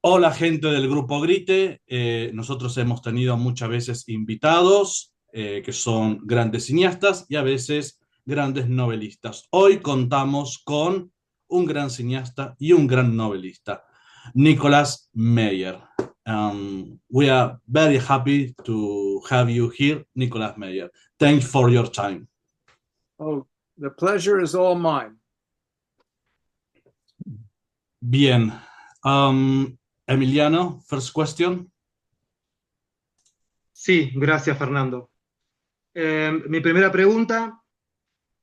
Hola gente del grupo Grite. Nosotros hemos tenido muchas veces invitados que son grandes cineastas y a veces grandes novelistas. Hoy contamos con un gran cineasta y un gran novelista, Nicholas Meyer. We are very happy to have you here, Nicholas Meyer. Thanks for your time. Oh, the pleasure is all mine. Bien. Emiliano, first question. Sí, gracias, Fernando. Mi primera pregunta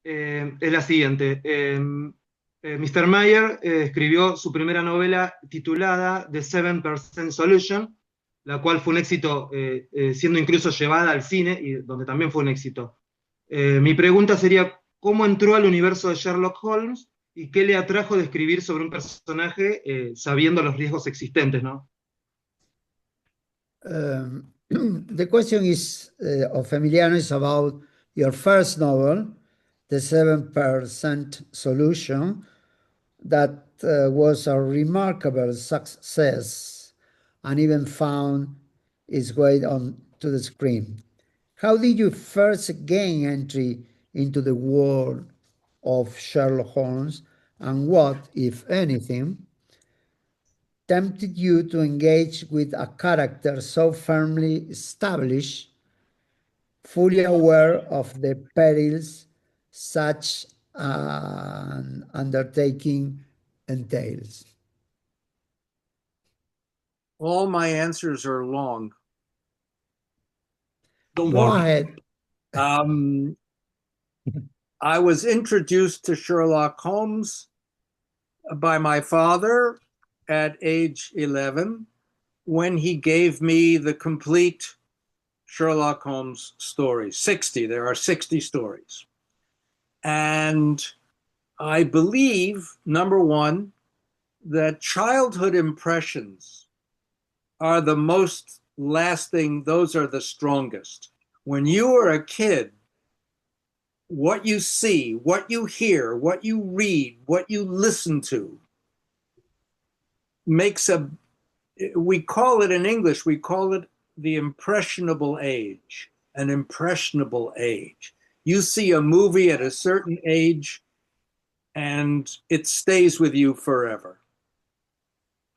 es la siguiente. Mr. Meyer escribió su primera novela titulada The 7% Solution, la cual fue un éxito, siendo incluso llevada al cine, y donde también fue un éxito. Mi pregunta sería, ¿cómo entró al universo de Sherlock Holmes y qué le atrajo de escribir sobre un personaje sabiendo los riesgos existentes, ¿no? The question is of Emiliano is about your first novel, The 7% Solution, that was a remarkable success and even found its way on to the screen. How did you first gain entry into the world of Sherlock Holmes, and what, if anything, tempted you to engage with a character so firmly established, fully aware of the perils such an undertaking entails? All my answers are long. Don't Go worry. ahead. I was introduced to Sherlock Holmes by my father at age 11 when he gave me the complete Sherlock Holmes stories, 60. There are 60 stories. And I believe, number one, that childhood impressions are the most lasting, those are the strongest. When you are a kid, what you see, what you hear, what you read, what you listen to makes we call it in English, we call it the impressionable age, an impressionable age. You see a movie at a certain age and it stays with you forever.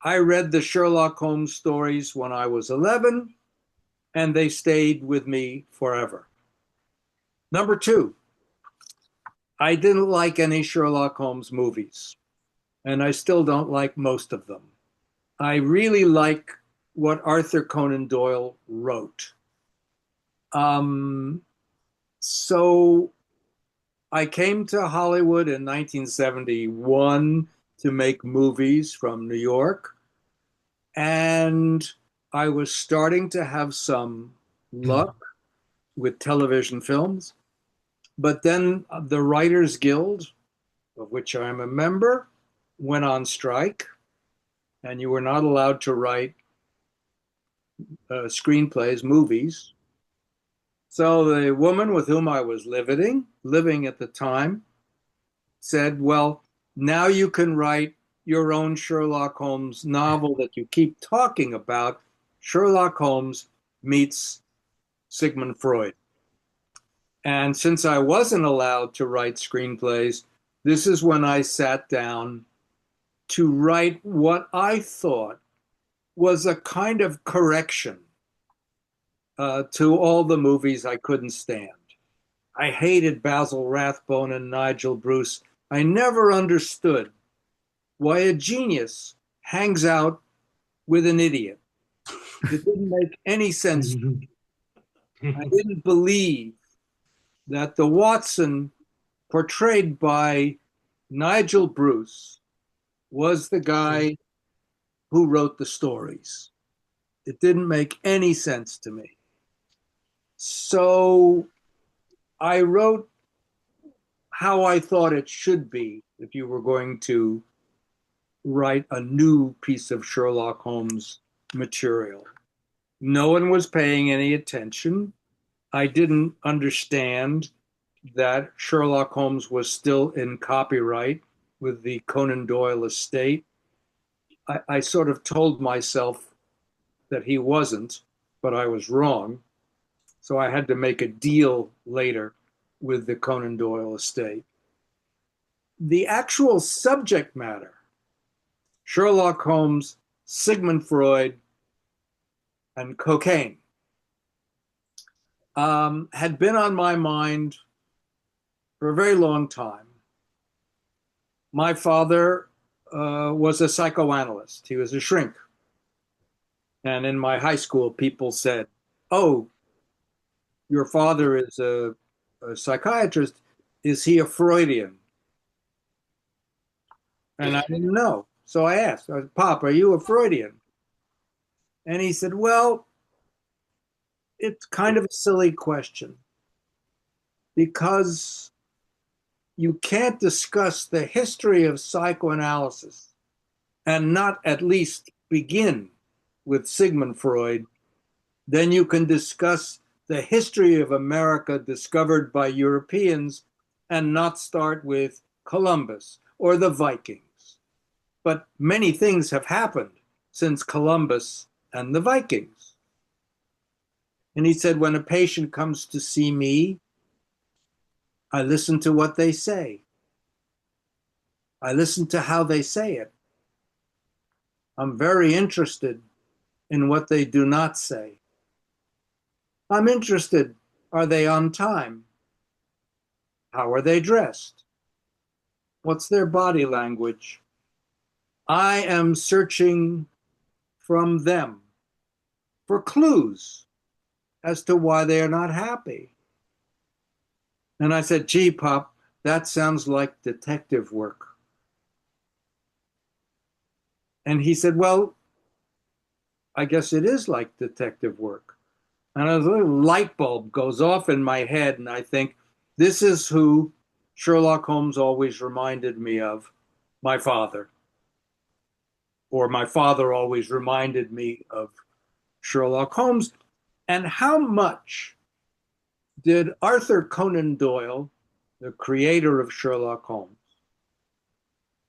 I read the Sherlock Holmes stories when I was 11 and they stayed with me forever. Number two, I didn't like any Sherlock Holmes movies, and I still don't like most of them. I really like what Arthur Conan Doyle wrote. So I came to Hollywood in 1971 to make movies from New York, and I was starting to have some luck with television films. But then the Writers Guild, of which I'm a member, went on strike, and you were not allowed to write screenplays, movies. So the woman with whom I was living at the time, said, well, now you can write your own Sherlock Holmes novel that you keep talking about, Sherlock Holmes meets Sigmund Freud. And since I wasn't allowed to write screenplays, this is when I sat down to write what I thought was a kind of correction to all the movies I couldn't stand. I hated Basil Rathbone and Nigel Bruce. I never understood why a genius hangs out with an idiot. It didn't make any sense to me. I didn't believe that the Watson portrayed by Nigel Bruce was the guy who wrote the stories. It didn't make any sense to me. So I wrote how I thought it should be if you were going to write a new piece of Sherlock Holmes material. No one was paying any attention. I didn't understand that Sherlock Holmes was still in copyright with the Conan Doyle estate. I sort of told myself that he wasn't, but I was wrong. So I had to make a deal later with the Conan Doyle estate. The actual subject matter, Sherlock Holmes, Sigmund Freud, and cocaine, had been on my mind for a very long time. My father was a psychoanalyst. He was a shrink. And in my high school, people said, "Oh, your father is a psychiatrist. Is he a Freudian?" And I didn't know. So I asked, "Pop, are you a Freudian?" And he said, "Well, it's kind of a silly question because you can't discuss the history of psychoanalysis and not at least begin with Sigmund Freud. Then you can discuss the history of America discovered by Europeans and not start with Columbus or the Vikings. But many things have happened since Columbus and the Vikings." And he said, "When a patient comes to see me, I listen to what they say. I listen to how they say it. I'm very interested in what they do not say. I'm interested, are they on time? How are they dressed? What's their body language? I am searching from them for clues as to why they are not happy." And I said, "Gee, Pop, that sounds like detective work." And he said, "Well, I guess it is like detective work." And a little light bulb goes off in my head, and I think, this is who Sherlock Holmes always reminded me of, my father. Or my father always reminded me of Sherlock Holmes. And how much did Arthur Conan Doyle, the creator of Sherlock Holmes,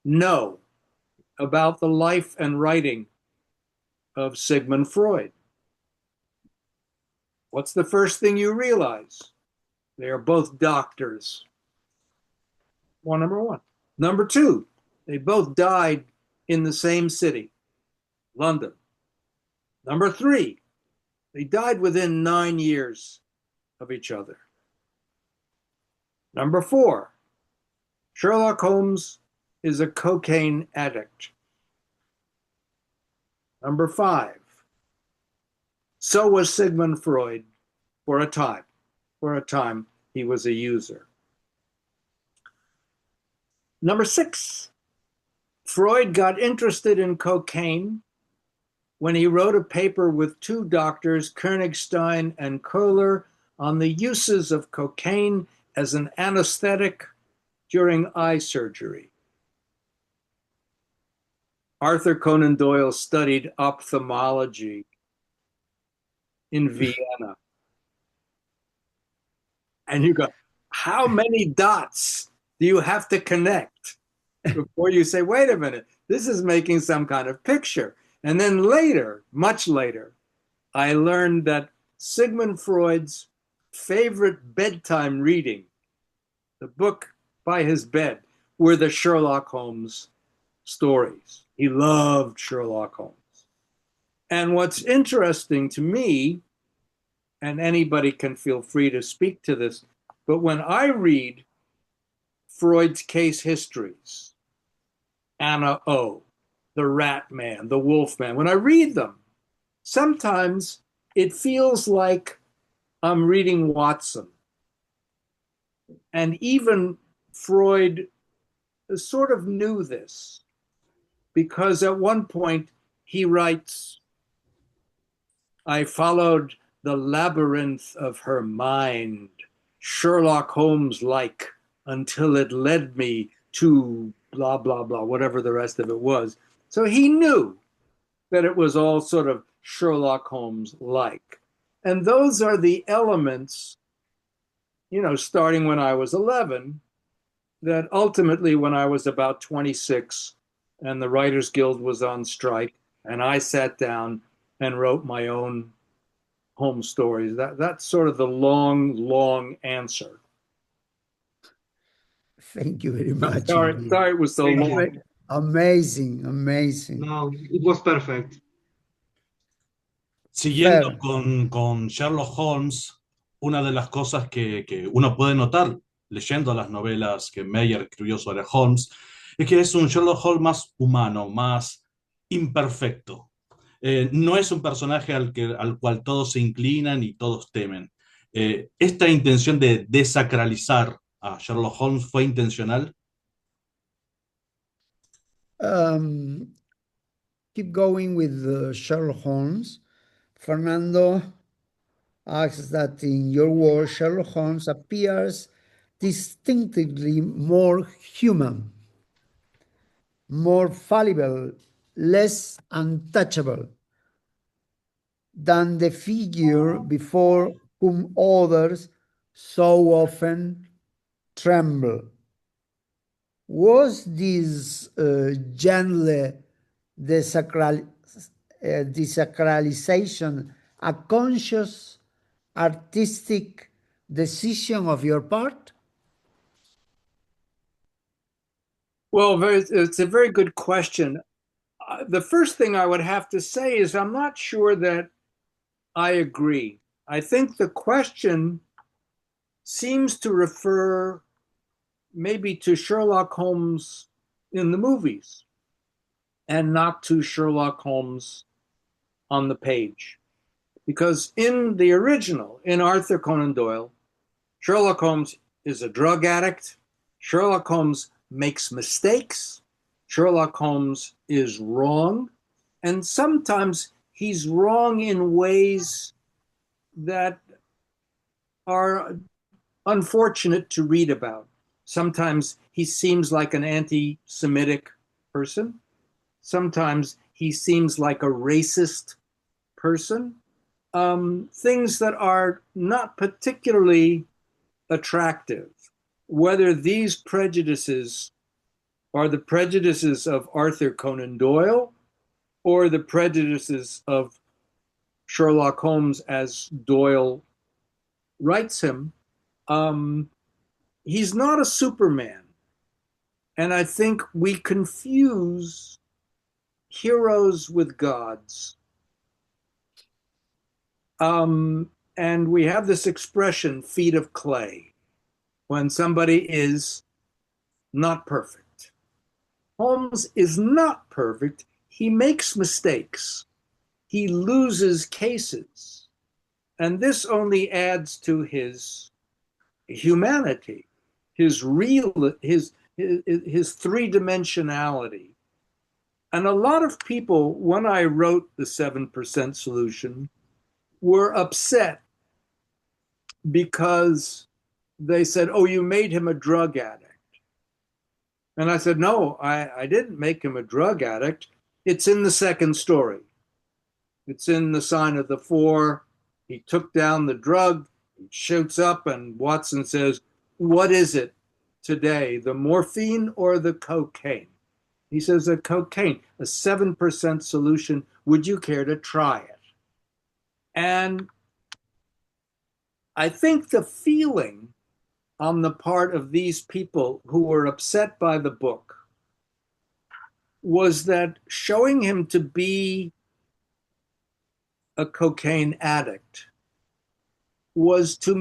know about the life and writing of Sigmund Freud? What's the first thing you realize? They are both doctors. Number one. Number two, they both died in the same city, London. Number three, they died within 9 years of each other. Number four, Sherlock Holmes is a cocaine addict. Number five, so was Sigmund Freud for a time. For a time, he was a user. Number six, Freud got interested in cocaine when he wrote a paper with two doctors, Königstein and Köhler, on the uses of cocaine as an anesthetic during eye surgery. Arthur Conan Doyle studied ophthalmology in Vienna. And you go, how many dots do you have to connect before you say, wait a minute, this is making some kind of picture? And then later, much later, I learned that Sigmund Freud's favorite bedtime reading, the book by his bed, were the Sherlock Holmes stories. He loved Sherlock Holmes. And what's interesting to me, and anybody can feel free to speak to this, but when I read Freud's case histories, Anna O, the Rat Man, the Wolf Man, when I read them, sometimes it feels like I'm reading Watson. And even Freud sort of knew this, because at one point he writes, I followed the labyrinth of her mind, Sherlock Holmes-like, until it led me to blah, blah, blah, whatever the rest of it was. So he knew that it was all sort of Sherlock Holmes-like. And those are the elements, you know, starting when I was 11, that ultimately when I was about 26, and the Writers Guild was on strike, and I sat down and wrote my own Holmes stories. That's sort of the long answer. Thank you very much. Sorry, indeed. sorry it was so Thank long. you. Amazing, amazing. No, it was perfect. Siguiendo Fair. con Sherlock Holmes, una de las cosas que uno puede notar leyendo las novelas que Meyer escribió sobre Holmes es que es un Sherlock Holmes más humano, más imperfecto. No es un personaje al cual todos se inclinan y todos temen. ¿Esta intención de desacralizar a Sherlock Holmes fue intencional? Keep going with Sherlock Holmes. Fernando asks that in your work, Sherlock Holmes appears distinctively more human, more fallible, less untouchable than the figure before whom others so often tremble. Was this gentle desacralization a conscious artistic decision of your part? Well, it's a very good question. The first thing I would have to say is I'm not sure that I agree. I think the question seems to refer maybe to Sherlock Holmes in the movies and not to Sherlock Holmes on the page. Because in the original, in Arthur Conan Doyle, Sherlock Holmes is a drug addict. Sherlock Holmes makes mistakes. Sherlock Holmes is wrong. And sometimes he's wrong in ways that are unfortunate to read about. Sometimes he seems like an anti-Semitic person. Sometimes he seems like a racist person. Things that are not particularly attractive. Whether these prejudices are the prejudices of Arthur Conan Doyle or the prejudices of Sherlock Holmes as Doyle writes him, he's not a Superman. And I think we confuse heroes with gods. And we have this expression, feet of clay, when somebody is not perfect. Holmes is not perfect. He makes mistakes. He loses cases. And this only adds to his humanity, his three-dimensionality. And a lot of people, when I wrote the 7% Solution, were upset because they said, oh, you made him a drug addict. And I said, no, I didn't make him a drug addict. It's in the second story. It's in The Sign of the Four. He took down the drug, he shoots up, and Watson says, what is it today, the morphine or the cocaine? He says, the cocaine, a 7% solution. Would you care to try it? And I think the feeling on the part of these people who were upset by the book was that showing him to be a cocaine addict was to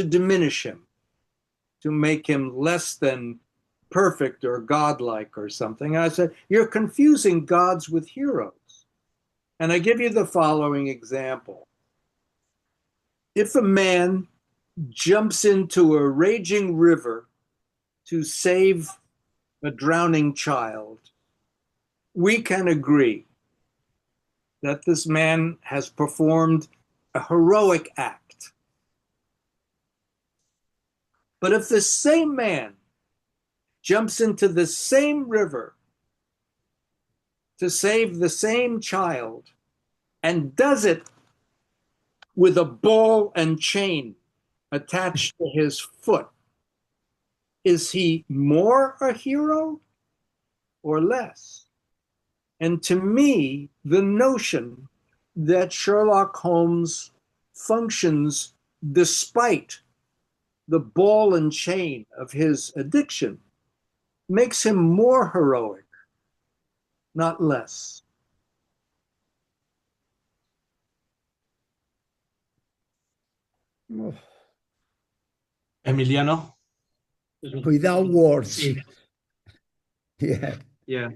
diminish him, to make him less than perfect or godlike or something. And I said, you're confusing gods with heroes. And I give you the following example. If a man jumps into a raging river to save a drowning child, we can agree that this man has performed a heroic act. But if the same man jumps into the same river to save the same child and does it with a ball and chain attached to his foot, is he more a hero or less. And to me, the notion that Sherlock Holmes functions despite the ball and chain of his addiction makes him more heroic, not less. Emiliano. Without words. Sí. Yeah. Yeah.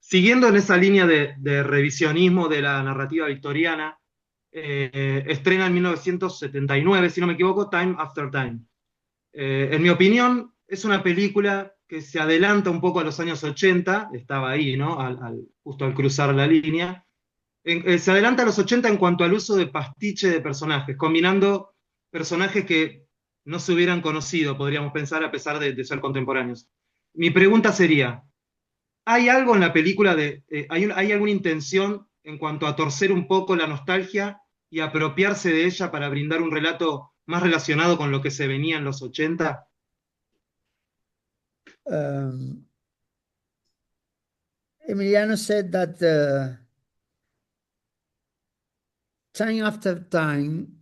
Siguiendo en esa línea de revisionismo de la narrativa victoriana, estrena en 1979, si no me equivoco, Time After Time. En mi opinión, es una película que se adelanta un poco a los años 80, estaba ahí, ¿no? Justo al cruzar la línea. Se adelanta a los 80 en cuanto al uso de pastiche de personajes, combinando personajes que no se hubieran conocido, podríamos pensar, a pesar de ser contemporáneos. Mi pregunta sería, ¿hay algo en la película hay alguna intención en cuanto a torcer un poco la nostalgia y apropiarse de ella para brindar un relato más relacionado con lo que se venía en los 80? Emiliano said that Time After Time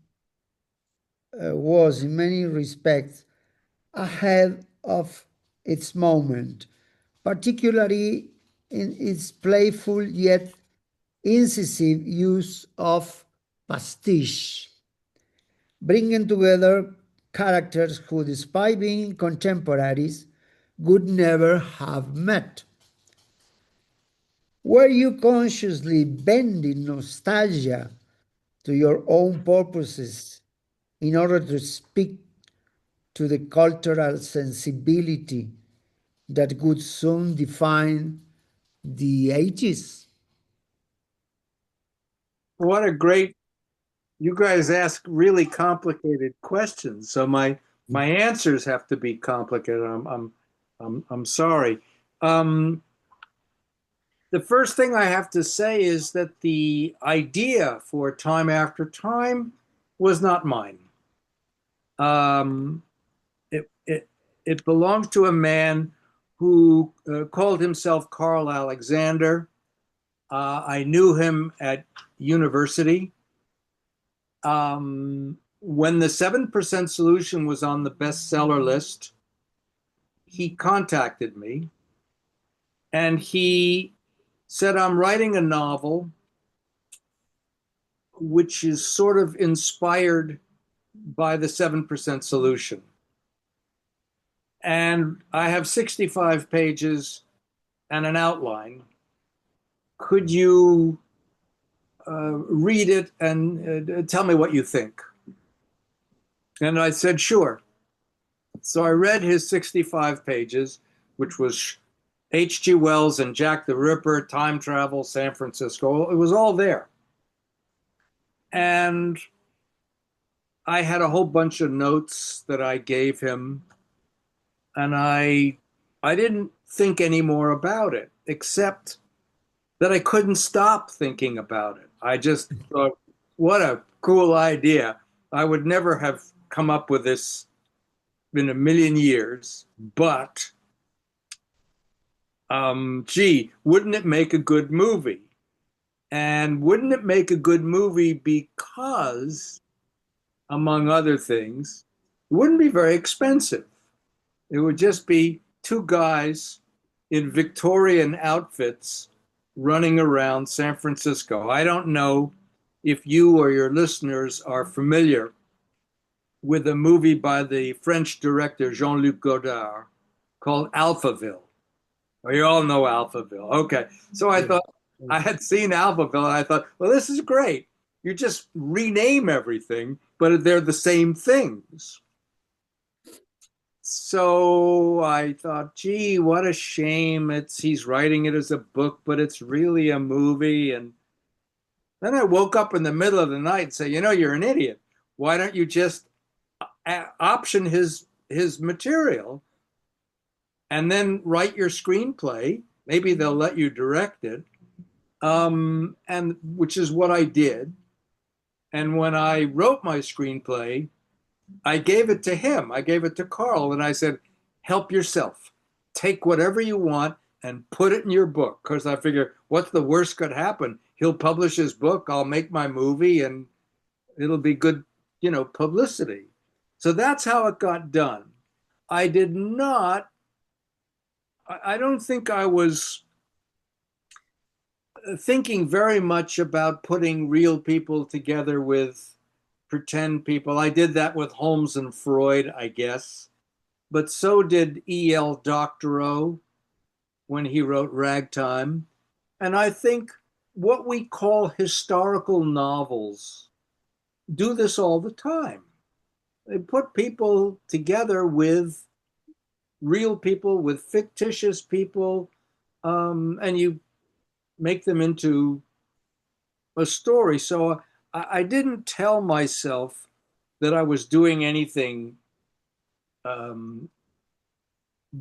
was, in many respects, ahead of its moment, particularly in its playful yet incisive use of pastiche, bringing together characters who, despite being contemporaries, would never have met. Were you consciously bending nostalgia to your own purposes in order to speak to the cultural sensibility that would soon define the 80s? What a great, you guys ask really complicated questions. So my answers have to be complicated. I'm sorry. The first thing I have to say is that the idea for Time After Time was not mine. It belongs to a man who called himself Carl Alexander. I knew him at university. When the 7% Solution was on the bestseller list, he contacted me and he said, I'm writing a novel which is sort of inspired by the 7% Solution. And I have 65 pages and an outline. Could you read it and tell me what you think? And I said, sure. So I read his 65 pages, which was H.G. Wells and Jack the Ripper, time travel, San Francisco. It was all there. And I had a whole bunch of notes that I gave him. And I didn't think any more about it, except that I couldn't stop thinking about it. I just thought, what a cool idea. I would never have come up with this in a million years, but gee, wouldn't it make a good movie? And wouldn't it make a good movie because, among other things, it wouldn't be very expensive. It would just be two guys in Victorian outfits running around San Francisco. I don't know if you or your listeners are familiar with a movie by the French director Jean-Luc Godard called Alphaville. Well, you all know Alphaville. Okay. So I thought, I had seen Alphaville and I thought, well, this is great. You just rename everything, but they're the same things. So I thought, gee, what a shame. He's writing it as a book, but it's really a movie. And then I woke up in the middle of the night and said, you're an idiot. Why don't you just option his material and then write your screenplay? Maybe they'll let you direct it. And which is what I did. And when I wrote my screenplay, I gave it to him. I gave it to Carl, and I said, help yourself. take whatever you want and put it in your book. Because I figure, what's the worst could happen? He'll publish his book, I'll make my movie, and it'll be good, publicity. So that's how it got done. I don't think I was thinking very much about putting real people together with pretend people. I did that with Holmes and Freud, I guess. But so did E.L. Doctorow when he wrote Ragtime. And I think what we call historical novels do this all the time. They put people together with real people, with fictitious people, and you make them into a story. So I didn't tell myself that I was doing anything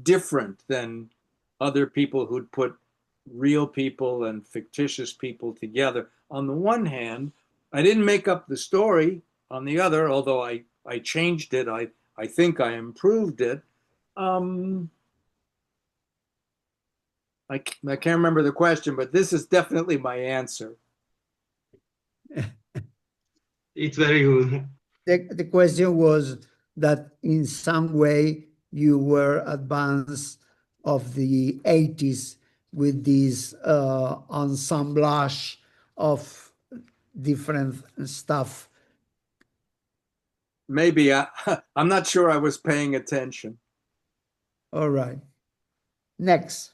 different than other people who'd put real people and fictitious people together. On the one hand, I didn't make up the story. On the other, although I changed it, I think I improved it. I can't remember the question, but this is definitely my answer. It's very good. The question was that in some way you were advanced of the 80s with this ensemblage of different stuff. Maybe I'm not sure I was paying attention. All right. Next.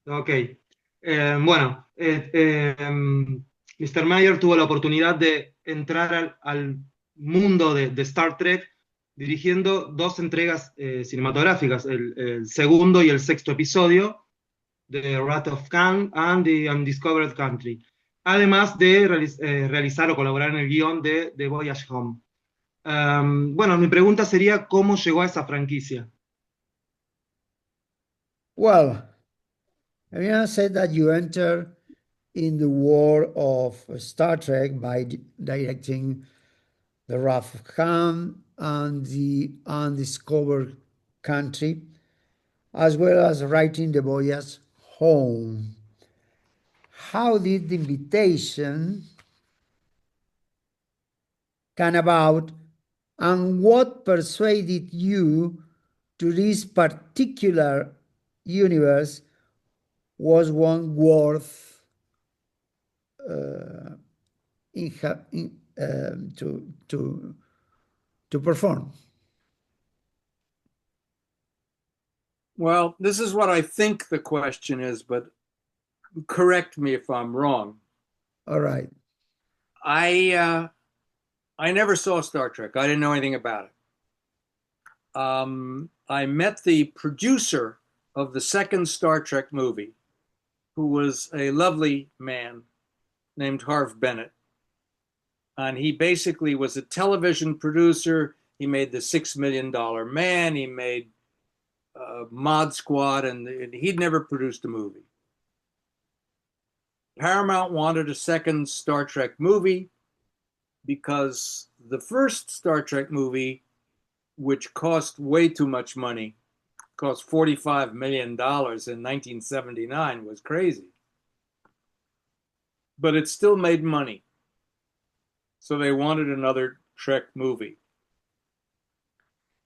Ok. Bueno, Mr. Meyer tuvo la oportunidad de entrar al mundo de Star Trek dirigiendo dos entregas cinematográficas, el segundo y el sexto episodio de Wrath of Khan and the Undiscovered Country, además de realizar o colaborar en el guión de Voyage Home. Bueno, mi pregunta sería, ¿cómo llegó a esa franquicia? Well, Ariana said that you enter in the world of Star Trek by directing The Wrath of Khan and the Undiscovered Country, as well as writing The Voyage Home. How did the invitation come about, and what persuaded you to this particular universe was one worth to perform? Well, this is what I think the question is, but correct me if I'm wrong. All right. I never saw Star Trek. I didn't know anything about it. I met the producer of the second Star Trek movie, who was a lovely man named Harv Bennett. And he basically was a television producer. He made the $6 Million Man. He made Mod Squad, and he'd never produced a movie. Paramount wanted a second Star Trek movie because the first Star Trek movie, which cost way too much money, cost $45 million in 1979, was crazy. But it still made money. So they wanted another Trek movie.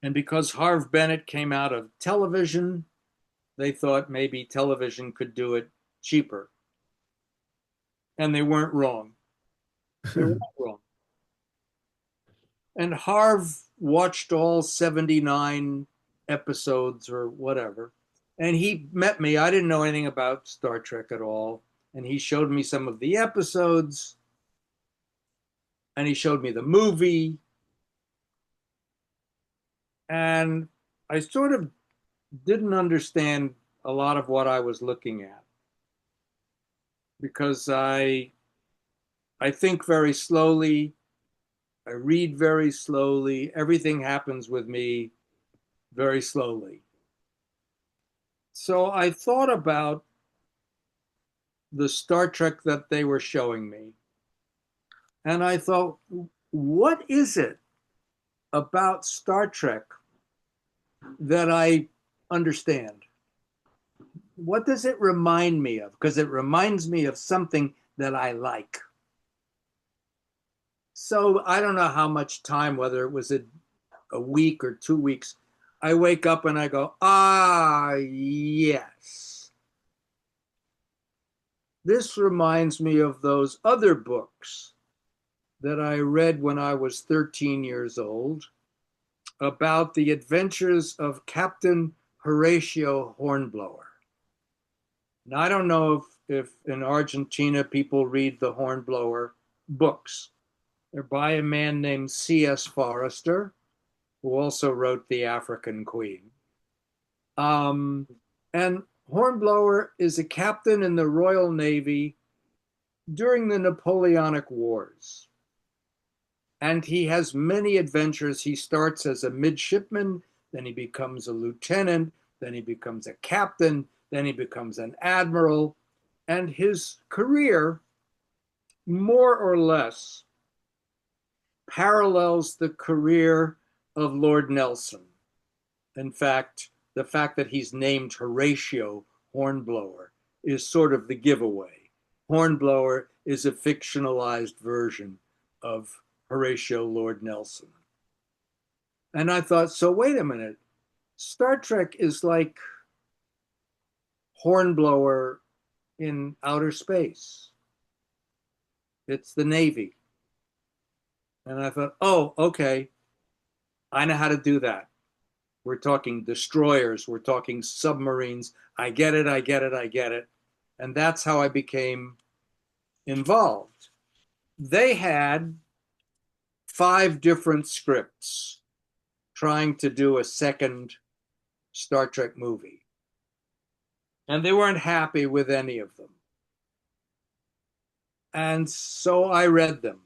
And because Harv Bennett came out of television, they thought maybe television could do it cheaper. And they weren't wrong. They were not wrong. And Harv watched all 79 episodes or whatever. And he met me. I didn't know anything about Star Trek at all. And he showed me some of the episodes. And he showed me the movie. And I sort of didn't understand a lot of what I was looking at. Because I think very slowly. I read very slowly. Everything happens with me very slowly. So I thought about the Star Trek that they were showing me. And I thought, what is it about Star Trek that I understand? what does it remind me of? Because it reminds me of something that I like. So I don't know how much time, whether it was a week or 2 weeks, I wake up and I go, yes. This reminds me of those other books that I read when I was 13 years old about the adventures of Captain Horatio Hornblower. Now, I don't know if in Argentina people read the Hornblower books. They're by a man named C.S. Forester, who also wrote The African Queen. And Hornblower is a captain in the Royal Navy during the Napoleonic Wars. And he has many adventures. He starts as a midshipman, then he becomes a lieutenant, then he becomes a captain, then he becomes an admiral. And his career, more or less, parallels the career of Lord Nelson. In fact, the fact that he's named Horatio Hornblower is sort of the giveaway. Hornblower is a fictionalized version of Horatio Lord Nelson. And I thought, so wait a minute, Star Trek is like Hornblower in outer space. It's the Navy. And I thought, oh, okay, I know how to do that. We're talking destroyers, we're talking submarines. I get it, I get it, I get it. And that's how I became involved. They had 5 different scripts trying to do a second Star Trek movie. And they weren't happy with any of them. And so I read them.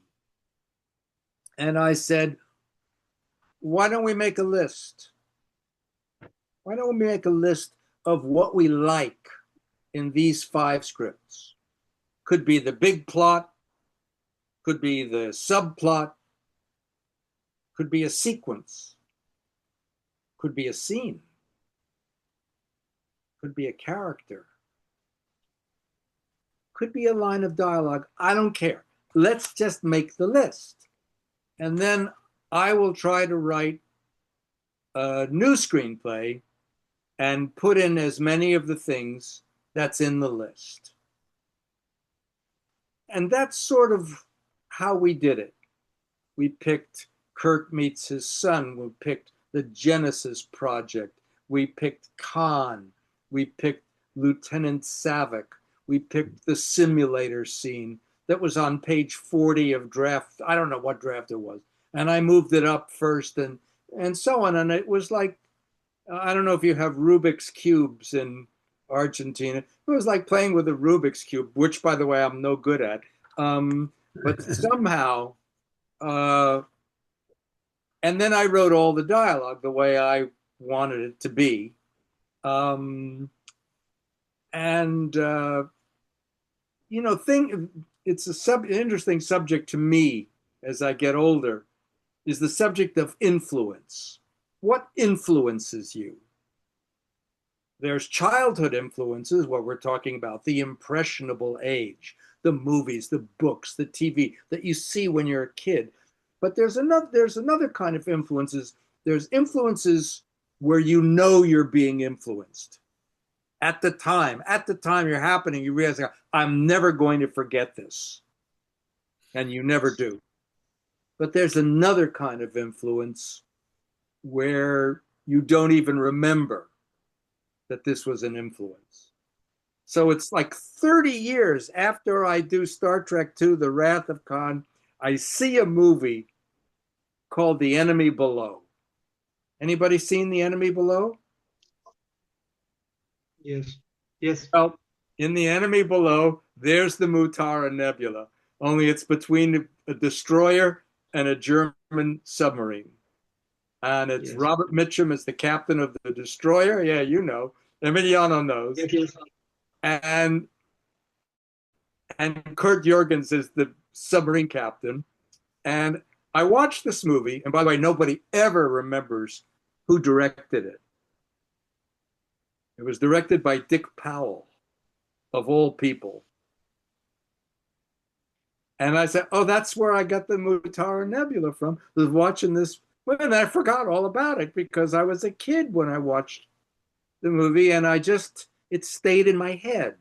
And I said, why don't we make a list? Why don't we make a list of what we like in these 5 scripts? Could be the big plot, could be the subplot, could be a sequence, could be a scene, could be a character, could be a line of dialogue. I don't care. Let's just make the list. And then I will try to write a new screenplay and put in as many of the things that's in the list. And that's sort of how we did it. We picked Kirk Meets His Son. We picked the Genesis Project. We picked Khan. We picked Lieutenant Savick. We picked the simulator scene that was on page 40 of draft. I don't know what draft it was. And I moved it up first and so on. And it was like, I don't know if you have Rubik's Cubes in Argentina. It was like playing with a Rubik's Cube, which, by the way, I'm no good at. But somehow, and then I wrote all the dialogue the way I wanted it to be. It's an interesting subject to me as I get older, is the subject of influence. What influences you? There's childhood influences, what we're talking about, the impressionable age, the movies, the books, the TV that you see when you're a kid. But there's another kind of influences. There's influences where you know you're being influenced. At the time you're happening, you realize, I'm never going to forget this. And you never do. But there's another kind of influence where you don't even remember that this was an influence. So it's like 30 years after I do Star Trek II, The Wrath of Khan, I see a movie called The Enemy Below. Anybody seen The Enemy Below? Yes. Yes. Well, in The Enemy Below, there's the Mutara Nebula, only it's between a destroyer and a German submarine. And it's Robert Mitchum as the captain of the destroyer. Yeah, you know. Emiliano knows. Yes. And Kurt Jürgens is the submarine captain. And I watched this movie, and by the way, nobody ever remembers who directed it. It was directed by Dick Powell, of all people. And I said, oh, that's where I got the Mutara Nebula from. I was watching this, and I forgot all about it because I was a kid when I watched the movie, and it stayed in my head.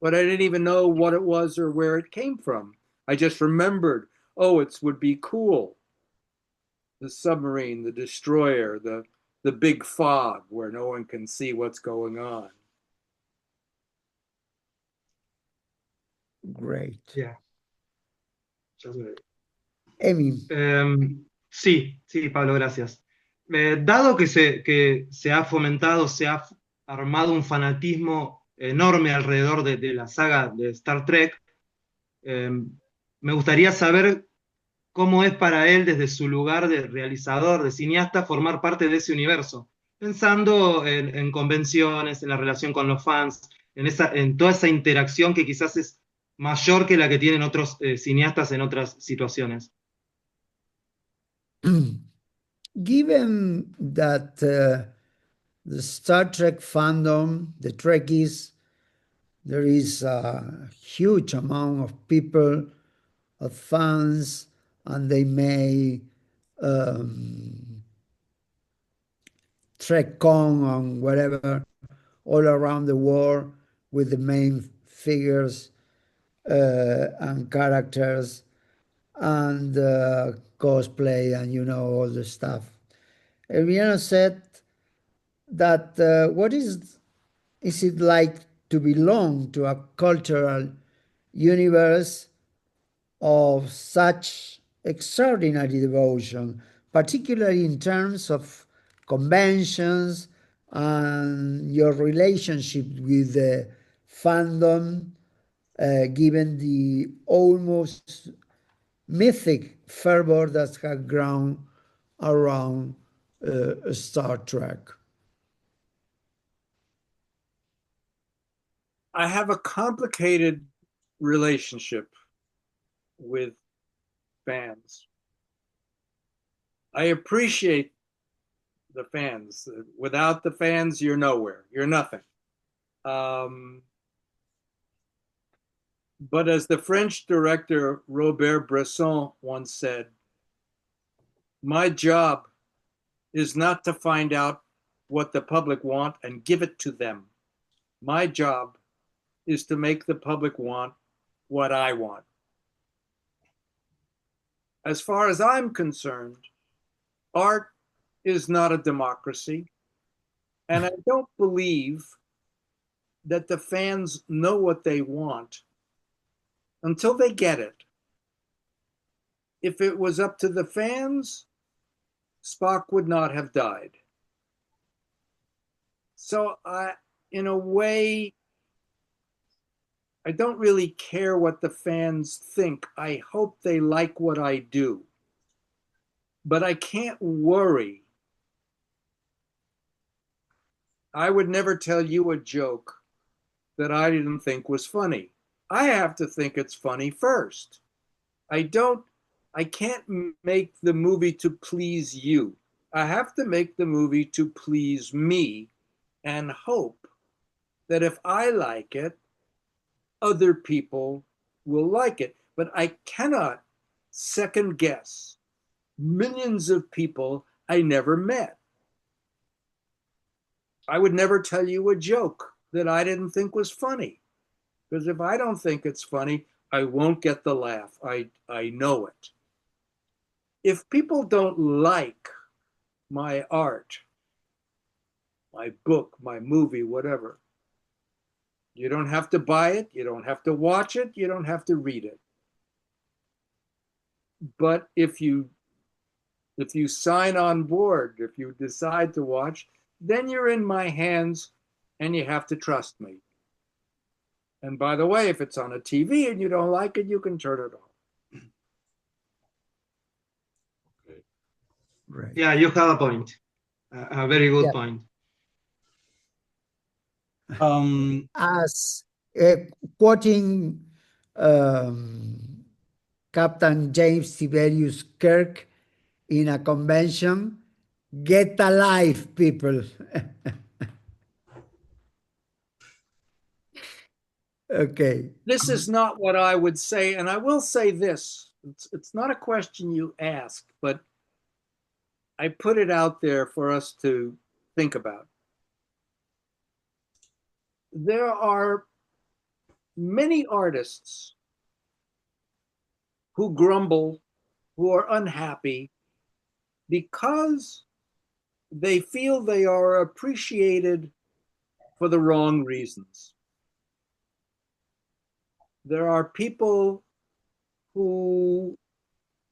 But I didn't even know what it was or where it came from. I just remembered, oh, it would be cool. The submarine, the destroyer, the big fog where no one can see what's going on. Great. Yeah. Emi. Sí, Pablo, gracias. Dado que se ha fomentado, se ha armado un fanatismo enorme alrededor de la saga de Star Trek, me gustaría saber cómo es para él, desde su lugar de realizador, de cineasta, formar parte de ese universo, pensando en convenciones, en la relación con los fans, en toda esa interacción que quizás es mayor que la que tienen otros cineastas en otras situaciones. Given that the Star Trek fandom, the Trekkies, there is a huge amount of people, of fans, and they may TrekCon and whatever, all around the world with the main figures and characters and cosplay and all the stuff. Emiliano said that what is it like to belong to a cultural universe of such extraordinary devotion, particularly in terms of conventions and your relationship with the fandom, given the almost mythic fervor that has grown around Star Trek? I have a complicated relationship with fans. I appreciate the fans. Without the fans, you're nowhere. You're nothing. But as the French director Robert Bresson once said, my job is not to find out what the public want and give it to them. My job is to make the public want what I want. As far as I'm concerned, art is not a democracy, and I don't believe that the fans know what they want until they get it. If it was up to the fans, Spock would not have died. So in a way, I don't really care what the fans think. I hope they like what I do. But I can't worry. I would never tell you a joke that I didn't think was funny. I have to think it's funny first. I can't make the movie to please you. I have to make the movie to please me and hope that if I like it, other people will like it. But I cannot second guess millions of people I never met. I would never tell you a joke that I didn't think was funny. Because if I don't think it's funny, I won't get the laugh. I know it. If people don't like my art, my book, my movie, whatever, you don't have to buy it, you don't have to watch it, you don't have to read it. But if you sign on board, if you decide to watch, then you're in my hands and you have to trust me. And by the way, if it's on a TV and you don't like it, you can turn it off. Right. Yeah, you have a point. A very good point. As quoting Captain James Tiberius Kirk in a convention, get alive, people. Okay. This is not what I would say, and I will say this. It's not a question you asked, but I put it out there for us to think about. There are many artists who grumble, who are unhappy because they feel they are appreciated for the wrong reasons. There are people who,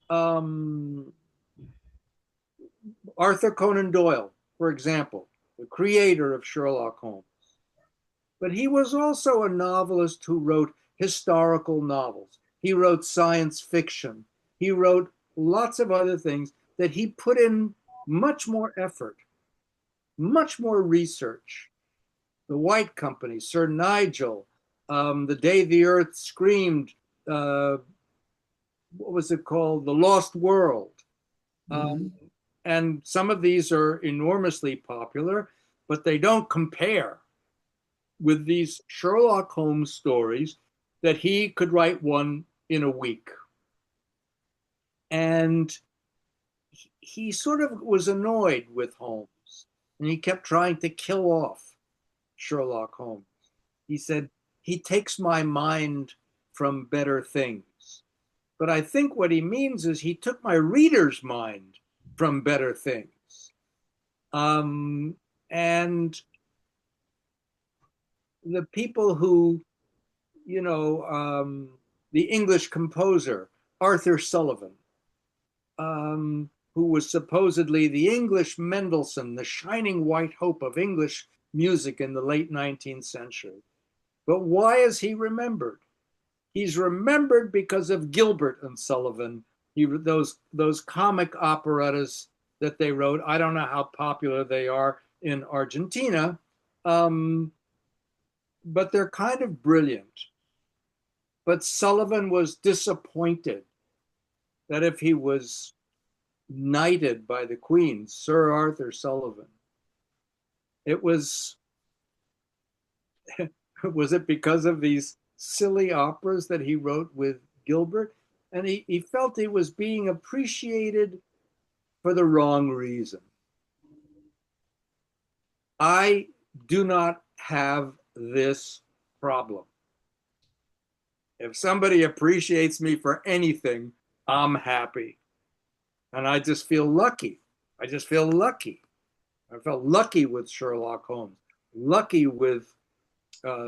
Arthur Conan Doyle, for example, the creator of Sherlock Holmes. But he was also a novelist who wrote historical novels. He wrote science fiction. He wrote lots of other things that he put in much more effort, much more research. The White Company, Sir Nigel, The Day the Earth Screamed, what was it called? The Lost World. And some of these are enormously popular, but they don't compare with these Sherlock Holmes stories that he could write one in a week. And he sort of was annoyed with Holmes, and he kept trying to kill off Sherlock Holmes. He said, he takes my mind from better things. But I think what he means is he took my reader's mind from better things. And the people who, the English composer, Arthur Sullivan, who was supposedly the English Mendelssohn, the shining white hope of English music in the late 19th century. But why is he remembered? He's remembered because of Gilbert and Sullivan, those comic operettas that they wrote. I don't know how popular they are in Argentina, but they're kind of brilliant. But Sullivan was disappointed that if he was knighted by the Queen, Sir Arthur Sullivan, was it because of these silly operas that he wrote with Gilbert? And he felt he was being appreciated for the wrong reason. I do not have this problem. If somebody appreciates me for anything, I'm happy. And I just feel lucky. I felt lucky with Sherlock Holmes, lucky with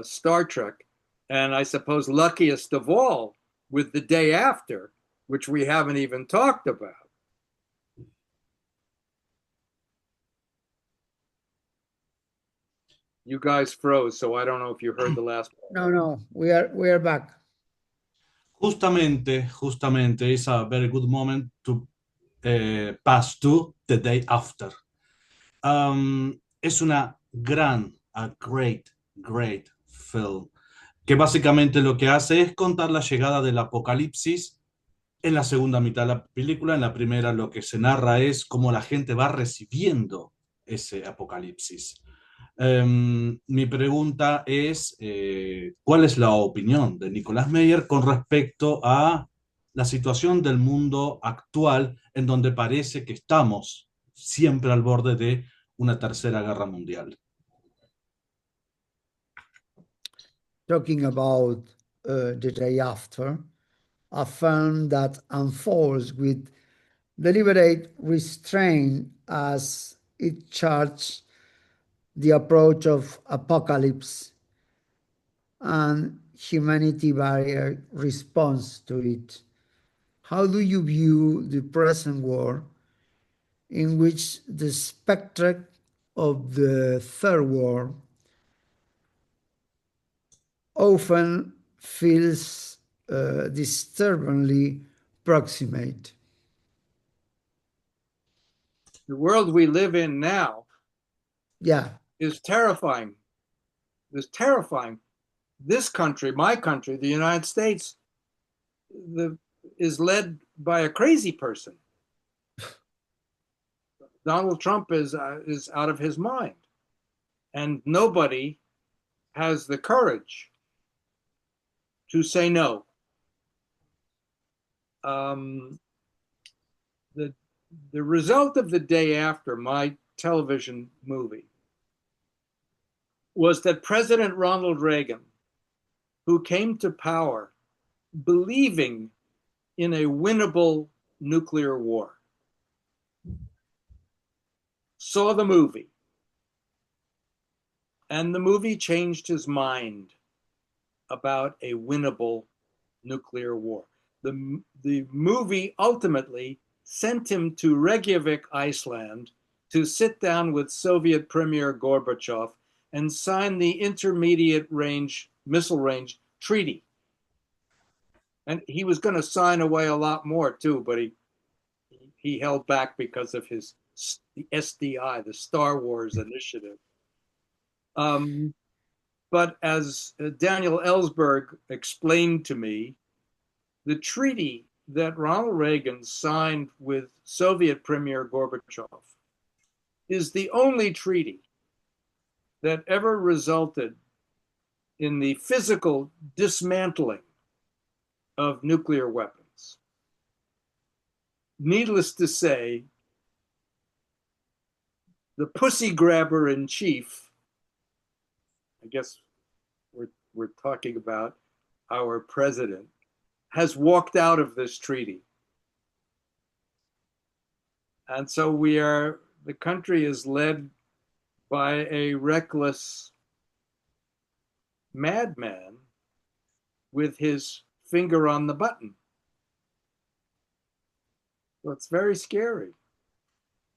Star Trek, and I suppose luckiest of all with The Day After, which we haven't even talked about. You guys froze, so I don't know if you heard the last part. No, we are back. Justamente, it's a very good moment to pass to The Day After. Es a great film, que básicamente lo que hace es contar la llegada del apocalipsis en la segunda mitad de la película. En la primera lo que se narra es cómo la gente va recibiendo ese apocalipsis. Mi pregunta es, ¿cuál es la opinión de Nicholas Meyer con respecto a la situación del mundo actual en donde parece que estamos siempre al borde de una tercera guerra mundial? Talking about The Day After, a film that unfolds with deliberate restraint as it charts the approach of apocalypse and humanity barrier response to it. How do you view the present war in which the spectre of the third war often feels disturbingly proximate? The world we live in now is terrifying. It's terrifying. This country, my country, the United States, is led by a crazy person. Donald Trump is out of his mind, and nobody has the courage to say no. The result of the day after my television movie was that President Ronald Reagan, who came to power believing in a winnable nuclear war, saw the movie, and the movie changed his mind about a winnable nuclear war. The movie ultimately sent him to Reykjavik, Iceland, to sit down with Soviet Premier Gorbachev and sign the Intermediate Range Missile Range Treaty. And he was going to sign away a lot more too, but he held back because of the SDI, the Star Wars Initiative. But as Daniel Ellsberg explained to me, the treaty that Ronald Reagan signed with Soviet Premier Gorbachev is the only treaty that ever resulted in the physical dismantling of nuclear weapons. Needless to say, the pussy grabber in chief, I guess we're talking about our president, has walked out of this treaty. And so the country is led by a reckless madman with his finger on the button. So it's very scary.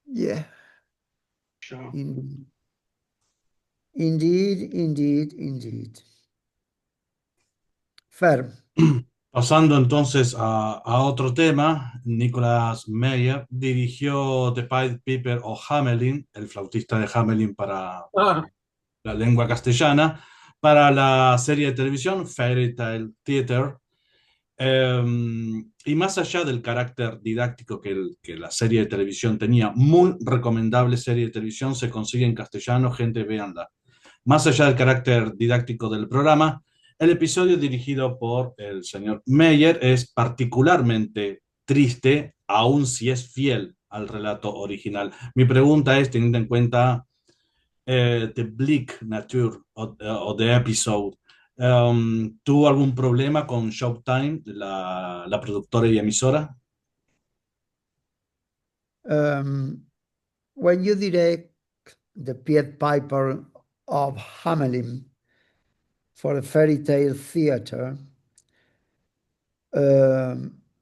Yeah. Sure. Indeed. Fer. Pasando entonces a otro tema, Nicholas Meyer dirigió The Pied Piper o Hamelin, el flautista de Hamelin para la lengua castellana, para la serie de televisión Fairy Tale Theater. Y más allá del carácter didáctico que la serie de televisión tenía, muy recomendable serie de televisión, se consigue en castellano, gente, véanla. Más allá del carácter didáctico del programa, el episodio dirigido por el señor Meyer es particularmente triste, aun si es fiel al relato original. Mi pregunta es, teniendo en cuenta the bleak nature of the episode, ¿tuvo algún problema con Showtime, la productora y emisora? When you direct the Pied Piper of Hamelin for the Fairy Tale Theater,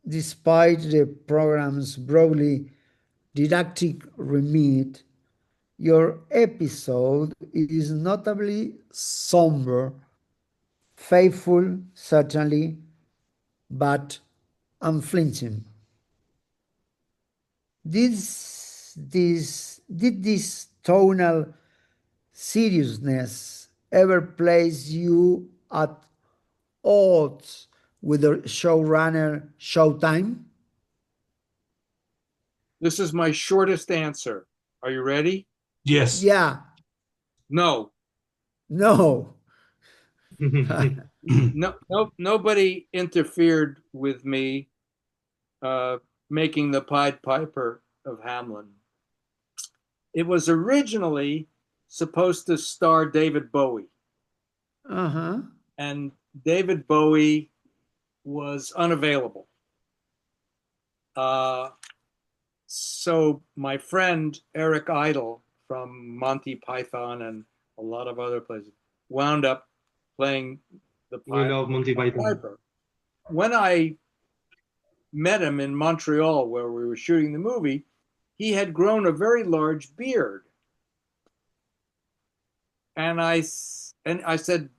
despite the program's broadly didactic remit, your episode is notably somber, faithful, certainly, but unflinching. Did this tonal seriousness ever place you at odds with the showrunner Showtime? This is my shortest answer. Are you ready? Yes. Yeah. No. No. Nobody interfered with me making the Pied Piper of Hamelin. It was originally supposed to star David Bowie. Uh-huh. And David Bowie was unavailable. So my friend Eric Idle from Monty Python and a lot of other places wound up playing the Monty Python. Piper. When I met him in Montreal where we were shooting the movie, he had grown a very large beard. And I said,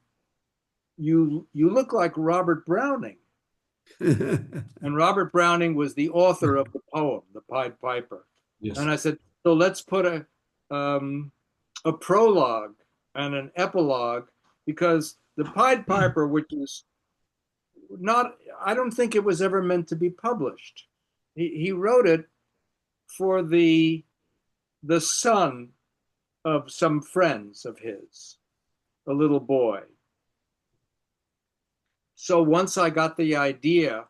you look like Robert Browning. And Robert Browning was the author of the poem, The Pied Piper. Yes. And I said, so let's put a prologue and an epilogue, because the Pied Piper, which is not, I don't think it was ever meant to be published. He wrote it for the son of some friends of his, a little boy. So once I got the idea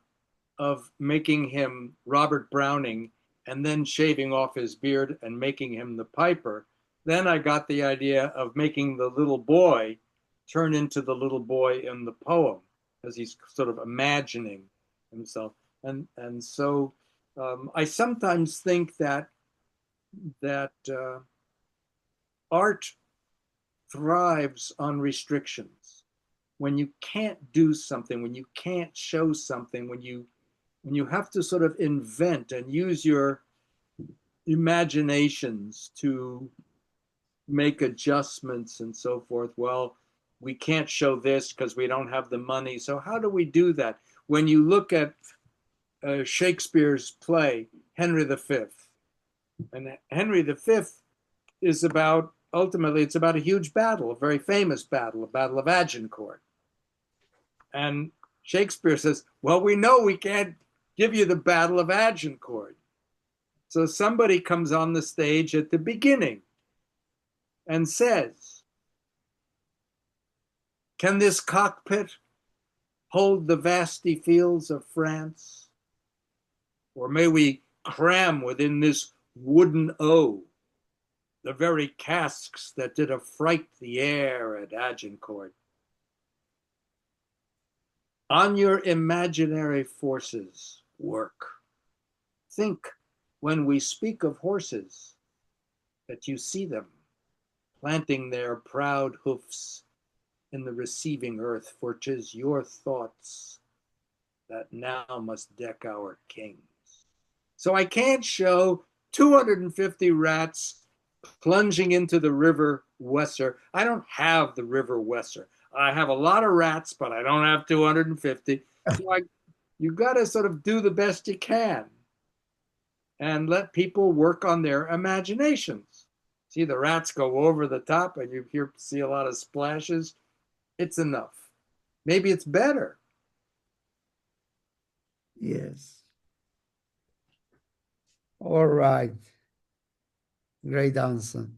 of making him Robert Browning and then shaving off his beard and making him the Piper, then I got the idea of making the little boy turn into the little boy in the poem, as he's sort of imagining himself. And so I sometimes think that art thrives on restrictions. When you can't do something, when you can't show something, when you have to sort of invent and use your imaginations to make adjustments and so forth. Well, we can't show this because we don't have the money. So how do we do that? When you look at Shakespeare's play, Henry V, and Henry V is about, ultimately, it's about a huge battle, a very famous battle, a battle of Agincourt. And Shakespeare says, well, we know we can't give you the Battle of Agincourt. So somebody comes on the stage at the beginning and says, can this cockpit hold the vasty fields of France? Or may we cram within this wooden O the very casks that did affright the air at Agincourt? On your imaginary forces work. Think when we speak of horses that you see them planting their proud hoofs in the receiving earth, for 'tis your thoughts that now must deck our kings. So I can't show 250 rats plunging into the River Weser. I don't have the River Weser. I have a lot of rats, but I don't have 250. So you got to sort of do the best you can and let people work on their imaginations. See the rats go over the top and you see a lot of splashes. It's enough. Maybe it's better. Yes. All right. Great answer.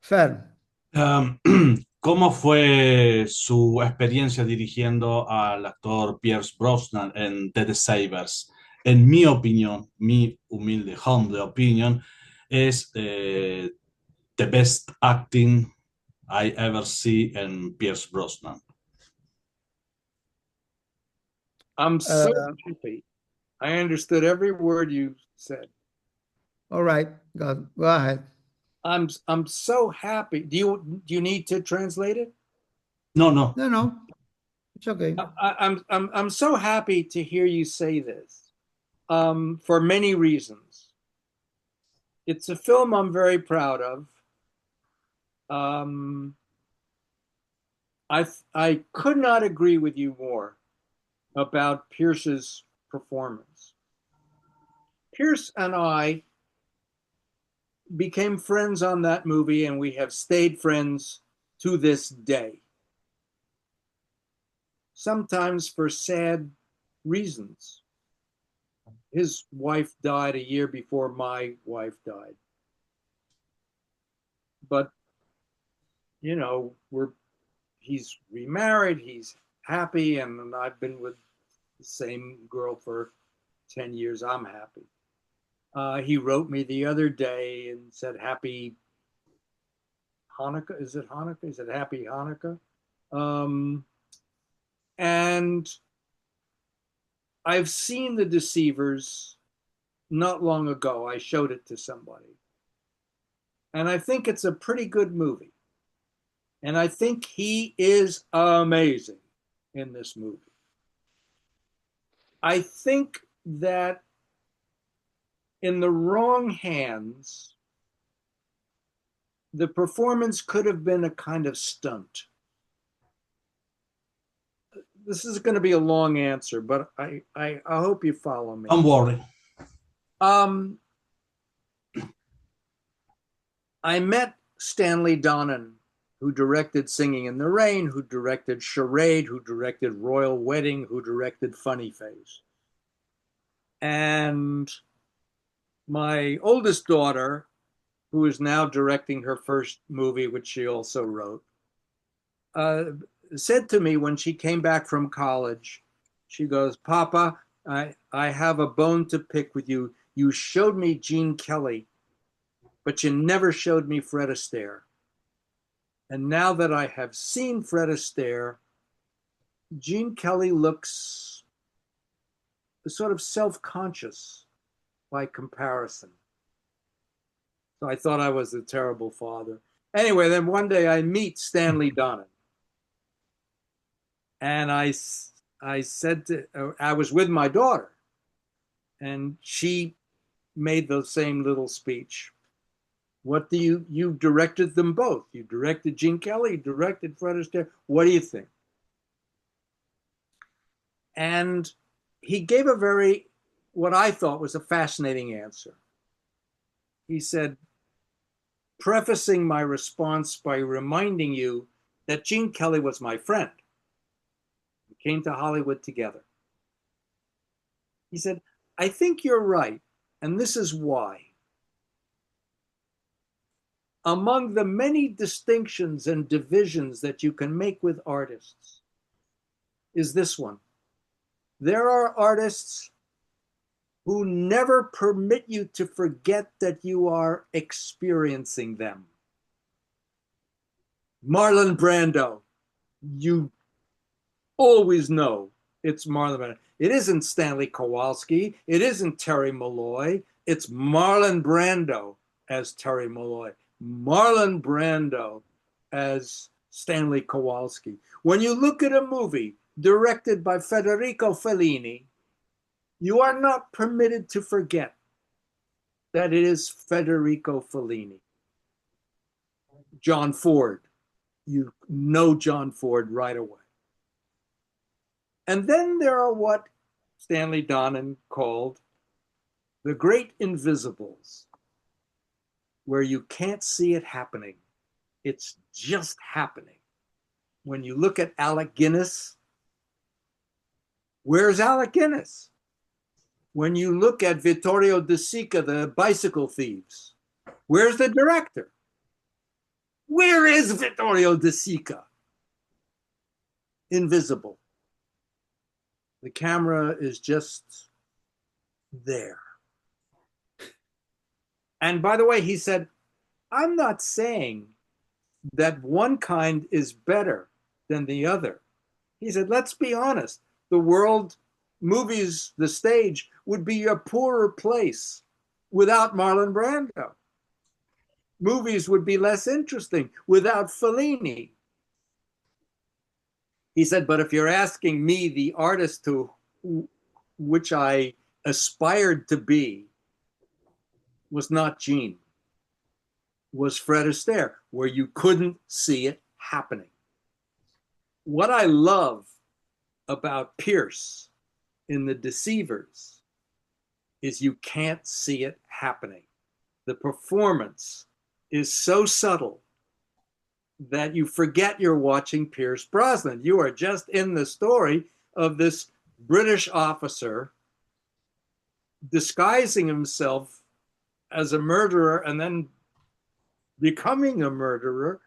Fer. ¿Cómo fue su experiencia dirigiendo al actor Pierce Brosnan en Ted Sabers? En mi opinión, mi humilde, humble opinion, es the best acting I ever see in Pierce Brosnan. I'm so happy. I understood every word you said. All right, go ahead. I'm so happy. Do you need to translate it? No. No, it's okay. I'm so happy to hear you say this, for many reasons. It's a film I'm very proud of. I could not agree with you more about Pierce's performance. Pierce and I became friends on that movie, and we have stayed friends to this day. Sometimes for sad reasons. His wife died a year before my wife died. But, you know, he's remarried, he's happy, and I've been with the same girl for 10 years. I'm happy. He wrote me the other day and said, Happy Hanukkah. Is it Hanukkah? Is it Happy Hanukkah? And I've seen The Deceivers not long ago. I showed it to somebody. And I think it's a pretty good movie. And I think he is amazing in this movie. I think that in the wrong hands, the performance could have been a kind of stunt. This is going to be a long answer, but I hope you follow me. Don't worry. I met Stanley Donen, who directed Singing in the Rain, who directed Charade, who directed Royal Wedding, who directed Funny Face. And my oldest daughter, who is now directing her first movie, which she also wrote, said to me when she came back from college, She goes, Papa, I have a bone to pick with you. You showed me Gene Kelly, but you never showed me Fred Astaire. And now that I have seen Fred Astaire, Gene Kelly looks sort of self-conscious by comparison. So I thought I was a terrible father. Anyway, then one day I meet Stanley Donen. And I said I was with my daughter, and she made the same little speech. What do you directed them both? You directed Gene Kelly, you directed Fred Astaire. What do you think? And he gave what I thought was a fascinating answer. He said, prefacing my response by reminding you that Gene Kelly was my friend. We came to Hollywood together. He said, I think you're right, and this is why. Among the many distinctions and divisions that you can make with artists is this one. There are artists who never permit you to forget that you are experiencing them. Marlon Brando, you always know it's Marlon Brando. It isn't Stanley Kowalski. It isn't Terry Malloy. It's Marlon Brando as Terry Malloy. Marlon Brando as Stanley Kowalski. When you look at a movie directed by Federico Fellini, you are not permitted to forget that it is Federico Fellini. John Ford, you know John Ford right away. And then there are what Stanley Donen called the great invisibles, where you can't see it happening. It's just happening. When you look at Alec Guinness, where's Alec Guinness? When you look at Vittorio De Sica, the bicycle thieves, where's the director? Where is Vittorio De Sica? Invisible. The camera is just there. And by the way, he said, I'm not saying that one kind is better than the other. He said, let's be honest. The world, movies, the stage would be a poorer place without Marlon Brando. Movies would be less interesting without Fellini. He said, but if you're asking me, the artist to which I aspired to be was not Gene, was Fred Astaire, where you couldn't see it happening. What I love about Pierce in The Deceivers is you can't see it happening. The performance is so subtle that you forget you're watching Pierce Brosnan. You are just in the story of this British officer disguising himself as a murderer and then becoming a murderer.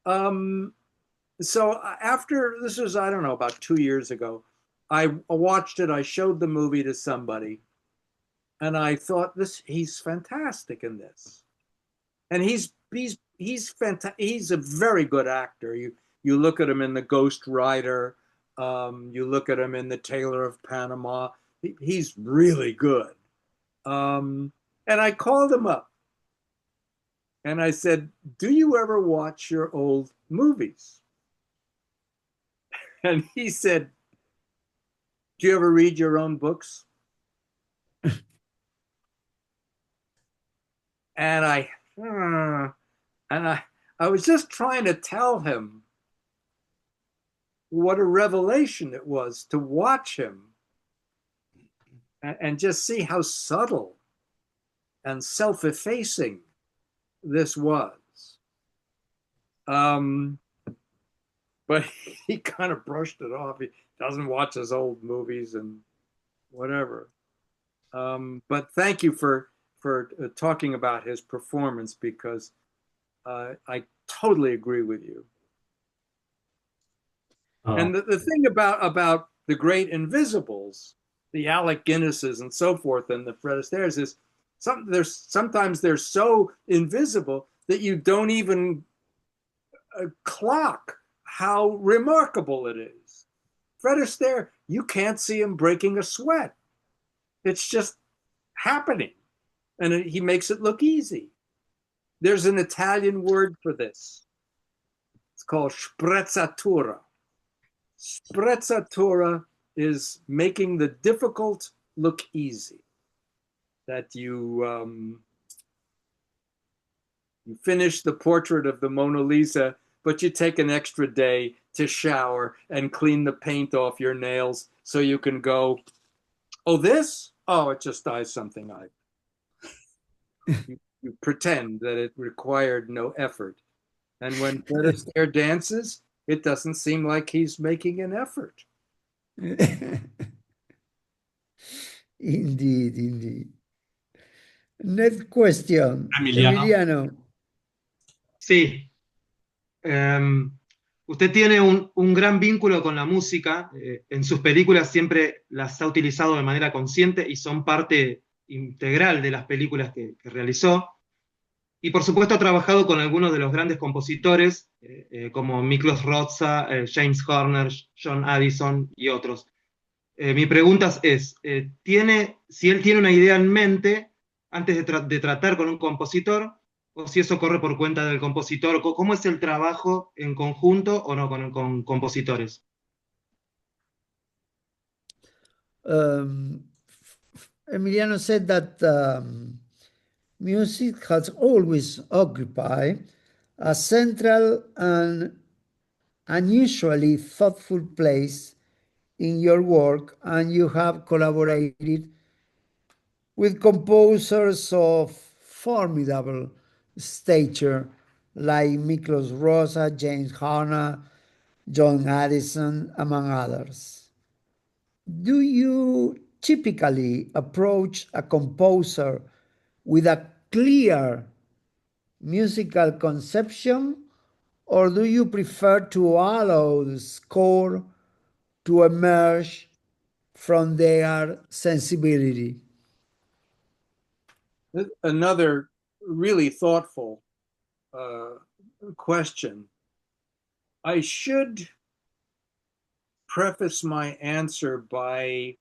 So after, this was, I don't know, about 2 years ago, I watched it, I showed the movie to somebody, and I thought, he's fantastic in this. And he's fantastic. He's a very good actor. You look at him in The Ghost Rider, you look at him in The Tailor of Panama, he's really good. And I called him up and I said, do you ever watch your old movies? And he said, do you ever read your own books? And I was just trying to tell him what a revelation it was to watch him and just see how subtle and self-effacing this was. But he kind of brushed it off. He doesn't watch his old movies and whatever. But thank you for talking about his performance, because I totally agree with you. And the thing about the great invisibles, the Alec Guinnesses and so forth, and the Fred Astaire's, is sometimes they're so invisible that you don't even clock how remarkable it is. Fred Astaire, you can't see him breaking a sweat. It's just happening, and he makes it look easy. There's an Italian word for this. It's called sprezzatura. Sprezzatura is making the difficult look easy. That you finish the portrait of the Mona Lisa, but you take an extra day to shower and clean the paint off your nails so you can go, oh, this? Oh, it just dies something. You pretend that it required no effort. And when Fred Astaire dances, it doesn't seem like he's making an effort. Indeed, indeed. Next question. Emiliano. Sí. Usted tiene un gran vínculo con la música. En sus películas siempre las ha utilizado de manera consciente y son parte integral de las películas que realizó. Y por supuesto ha trabajado con algunos de los grandes compositores, como Miklos Rozsa, James Horner, John Addison y otros. Mi pregunta es, si él tiene una idea en mente antes de tratar con un compositor, o si eso corre por cuenta del compositor, ¿cómo es el trabajo en conjunto o no con compositores? Emiliano said that music has always occupied a central and unusually thoughtful place in your work, and you have collaborated with composers of formidable stature like Miklos Rozsa, James Horner, John Addison, among others. Do you typically approach a composer with a clear musical conception, or do you prefer to allow the score to emerge from their sensibility? Another really thoughtful question. I should preface my answer by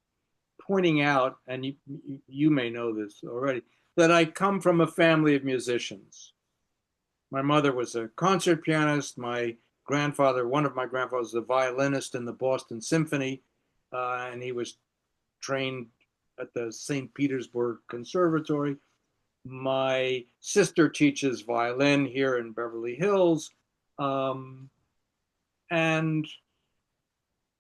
pointing out, and you may know this already, that I come from a family of musicians. My mother was a concert pianist. My grandfather, one of my grandfathers, was a violinist in the Boston Symphony, and he was trained at the St. Petersburg Conservatory. My sister teaches violin here in Beverly Hills. And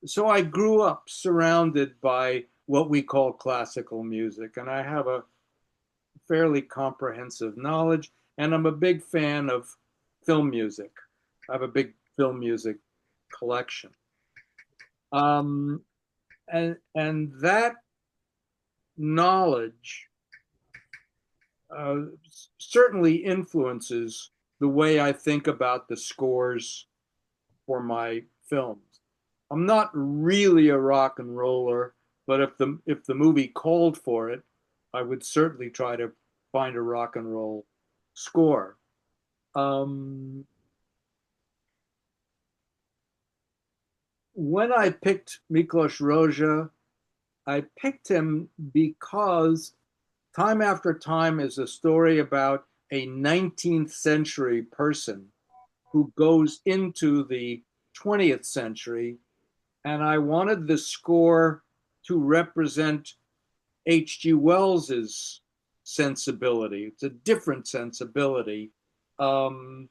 so I grew up surrounded by what we call classical music, and I have a fairly comprehensive knowledge, and I'm a big fan of film music. I have a big film music collection. And that knowledge certainly influences the way I think about the scores for my films. I'm not really a rock and roller, but if the movie called for it, I would certainly try to find a rock and roll score. When I picked Miklos Rozsa, I picked him because Time After Time is a story about a 19th century person who goes into the 20th century, and I wanted the score to represent H.G. Wells's sensibility. It's a different sensibility. And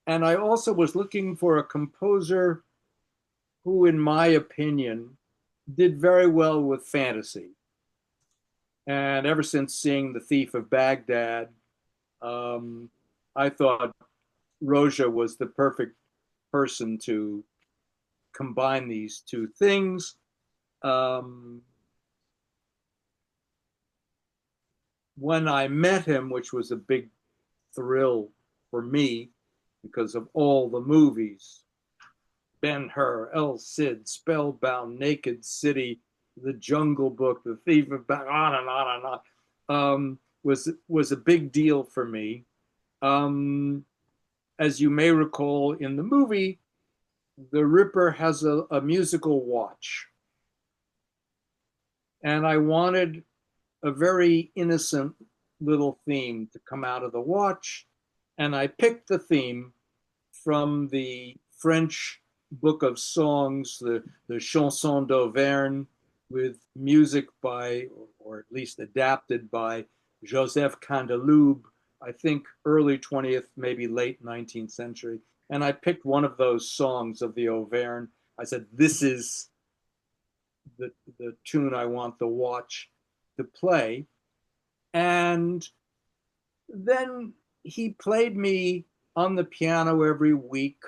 I also was looking for a composer who, in my opinion, did very well with fantasy. And ever since seeing The Thief of Baghdad, I thought Rozsa was the perfect person to combine these two things. When I met him, which was a big thrill for me because of all the movies Ben-Hur, El Cid, Spellbound, Naked City, The Jungle Book, The Thief of on and on and on, was a big deal for me. As you may recall in the movie, the Ripper has a musical watch. And I wanted a very innocent little theme to come out of the watch. And I picked the theme from the French book of songs, the Chanson d'Auvergne, with music by, or at least adapted by, Joseph Candeloube, I think early 20th, maybe late 19th century. And I picked one of those songs of the Auvergne. I said, this is the tune I want the watch to play. And then he played me on the piano every week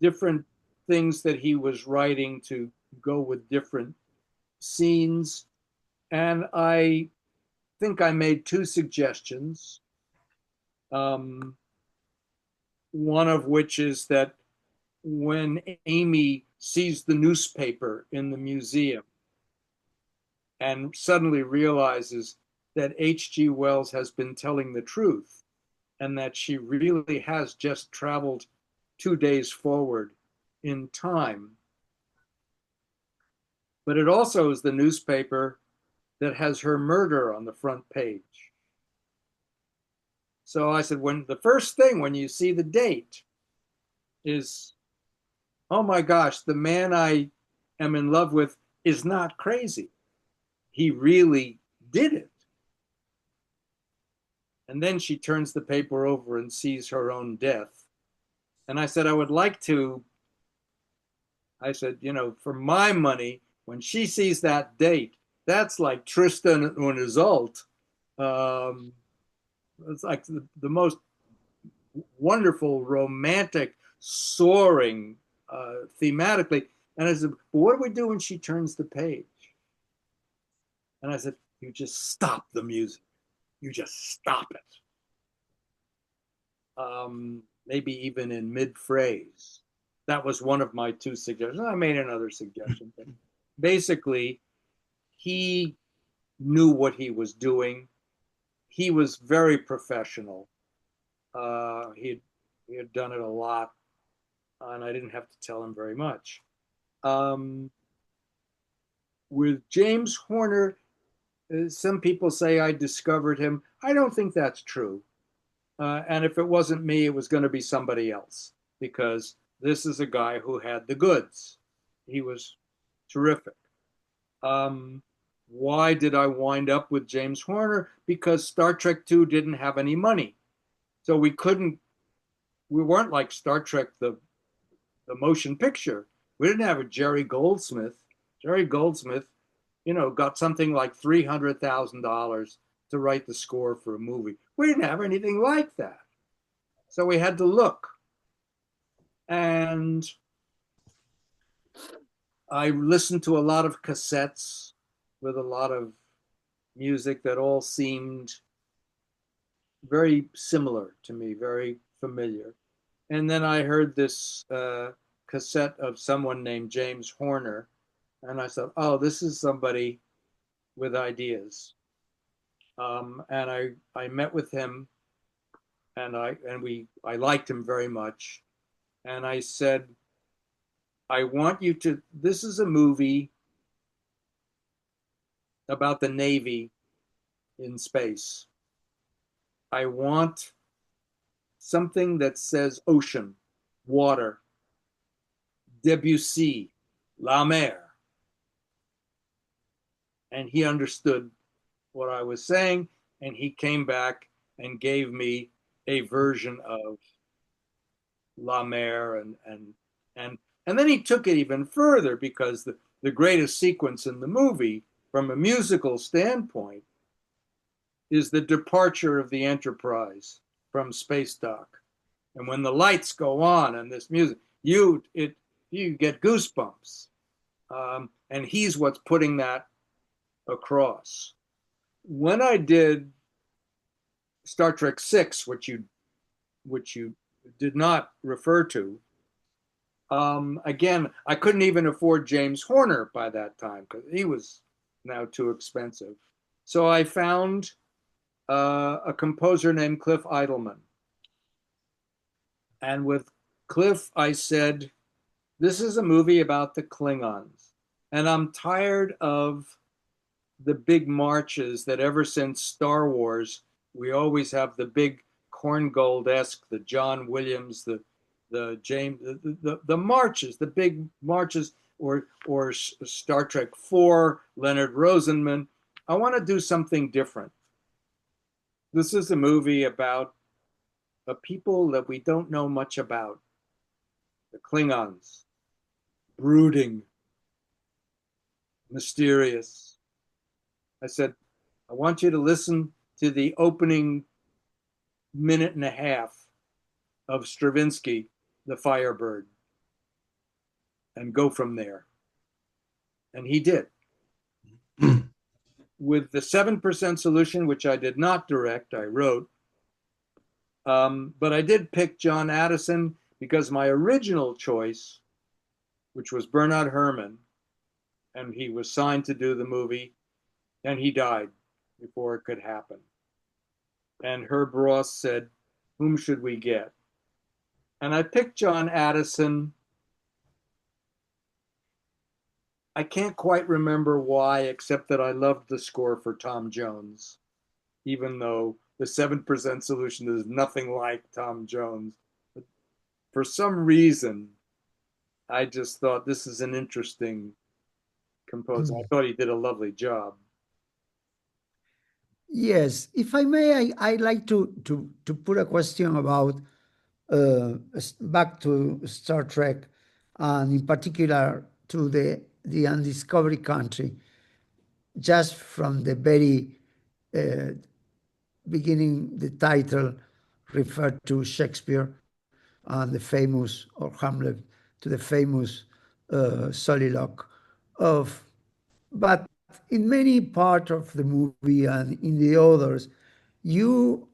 different things that he was writing to go with different scenes. And I think I made two suggestions. One of which is that when Amy sees the newspaper in the museum and suddenly realizes that H.G. Wells has been telling the truth and that she really has just traveled 2 days forward in time. But it also is the newspaper that has her murder on the front page. So I said, when the first thing when you see the date is, oh my gosh, the man I am in love with is not crazy. He really did it. And then she turns the paper over and sees her own death. And I said, I would like to, I said, you know, for my money, when she sees that date, that's like Tristan und Isolde. It's like the most wonderful, romantic, soaring thematically. And I said, well, what do we do when she turns the page? And I said, you just stop the music. You just stop it. Maybe even in mid-phrase. That was one of my two suggestions. I made another suggestion. But basically, he knew what he was doing. He was very professional. He had done it a lot, and I didn't have to tell him very much. With James Horner, some people say I discovered him. I don't think that's true. And if it wasn't me, it was going to be somebody else, because this is a guy who had the goods. He was terrific. Why did I wind up with James Horner? Because Star Trek II didn't have any money. So we weren't like Star Trek, the motion picture. We didn't have a Jerry Goldsmith. Jerry Goldsmith, you know, got something like $300,000 to write the score for a movie. We didn't have anything like that. So we had to look. And I listened to a lot of cassettes with a lot of music that all seemed very similar to me, very familiar. And then I heard this cassette of someone named James Horner. And I thought, oh, this is somebody with ideas. And I met with him, and I liked him very much. And I said, I want you to, this is a movie about the Navy in space. I want something that says ocean, water, Debussy, la mer. And he understood what I was saying, and he came back and gave me a version of La Mer, and then he took it even further, because the greatest sequence in the movie, from a musical standpoint, is the departure of the Enterprise from space dock. And when the lights go on and this music, you get goosebumps. And he's what's putting that across. When I did Star Trek VI, which you did not refer to, Again, I couldn't even afford James Horner by that time because he was now too expensive. So I found a composer named Cliff Idleman. And with Cliff, I said, this is a movie about the Klingons. And I'm tired of the big marches that ever since Star Wars, we always have the big Korngold-esque, the John Williams, the James, the marches, the big marches, or Star Trek IV, Leonard Rosenman. I want to do something different. This is a movie about a people that we don't know much about. The Klingons, brooding, mysterious. I said, I want you to listen to the opening minute and a half of Stravinsky, The Firebird, and go from there. And he did. With the 7% solution, which I did not direct, I wrote. But I did pick John Addison because my original choice, which was Bernard Herrmann, and he was signed to do the movie, and he died before it could happen. And Herb Ross said, whom should we get? And I picked John Addison. I can't quite remember why, except that I loved the score for Tom Jones, even though the 7% solution is nothing like Tom Jones. But for some reason, I just thought this is an interesting composer. I thought he did a lovely job. Yes, if I may, I'd like to put a question about back to Star Trek, and in particular to the undiscovered country. Just from the very beginning, the title referred to Shakespeare and the famous, or Hamlet, to the famous soliloquy of. But in many parts of the movie and in the others, you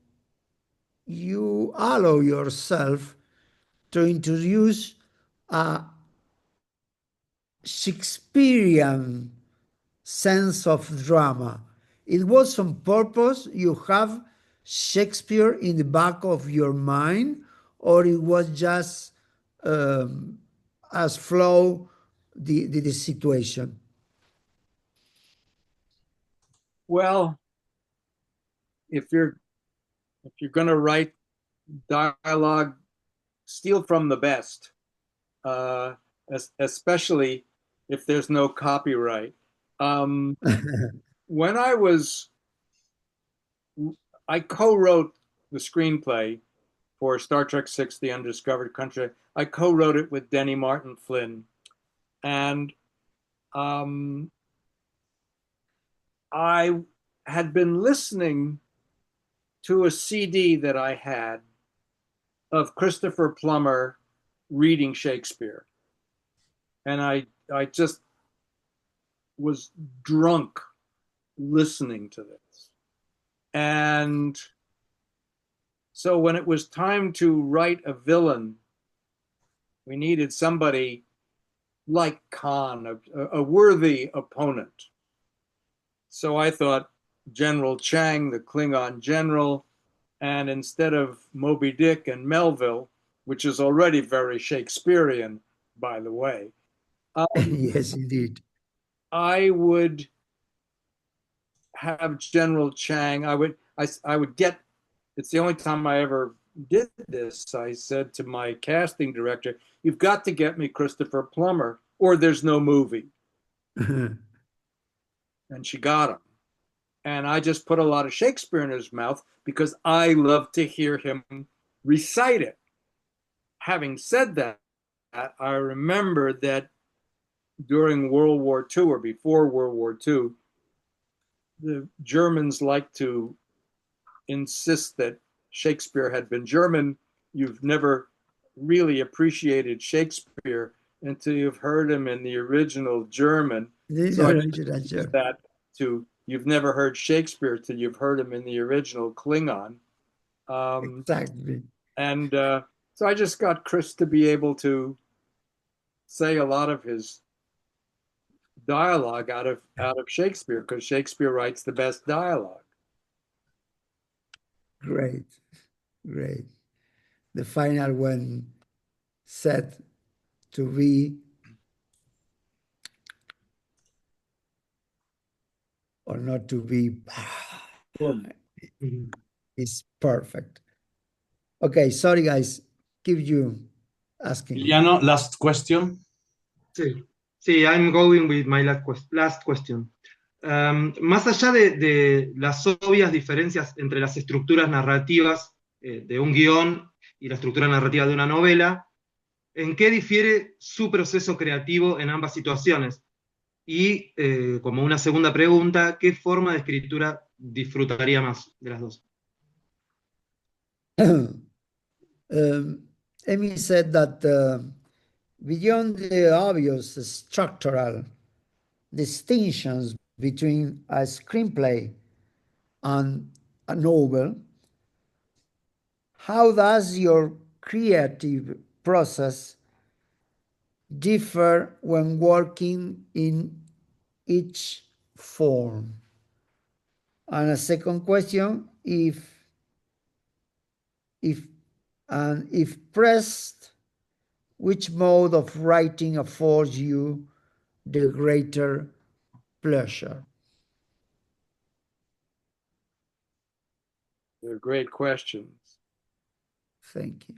allow yourself to introduce a Shakespearean sense of drama. It was on purpose. You have Shakespeare in the back of your mind, or it was just as flow the situation. Well, if you're going to write dialogue, steal from the best, especially if there's no copyright. When I co-wrote the screenplay for Star Trek VI, The Undiscovered Country. I co-wrote it with Denny Martin Flynn. And I had been listening to a CD that I had of Christopher Plummer reading Shakespeare. And I just was drunk listening to this. And so when it was time to write a villain, we needed somebody like Khan, a worthy opponent. So I thought General Chang, the Klingon general, and instead of Moby Dick and Melville, which is already very Shakespearean, by the way, Yes, indeed. I would have General Chang. I would get. It's the only time I ever did this. I said to my casting director, "You've got to get me Christopher Plummer, or there's no movie." And she got him. And I just put a lot of Shakespeare in his mouth because I love to hear him recite it. Having said that, I remember that during World War II or before World War II, the Germans liked to insist that Shakespeare had been German. You've never really appreciated Shakespeare until you've heard him in the original German. So I used that to you've never heard Shakespeare till you've heard him in the original Klingon. Exactly. And so I just got Chris to be able to say a lot of his dialogue out of Shakespeare, because Shakespeare writes the best dialogue. Great, great. The final one said to be or not to be is perfect. Okay, sorry guys, keep you asking. Emiliano, last question. Sí, sí, I'm going with my last question. Más allá de las obvias diferencias entre las estructuras narrativas de un guión y la estructura narrativa de una novela, ¿en qué difiere su proceso creativo en ambas situaciones? Y como una segunda pregunta, ¿qué forma de escritura disfrutaría más de las dos? Emmy said that beyond the obvious structural distinctions between a screenplay and a novel, how does your creative process differ when working in each form? And a second question, if pressed, which mode of writing affords you the greater pleasure? They're great questions. Thank you.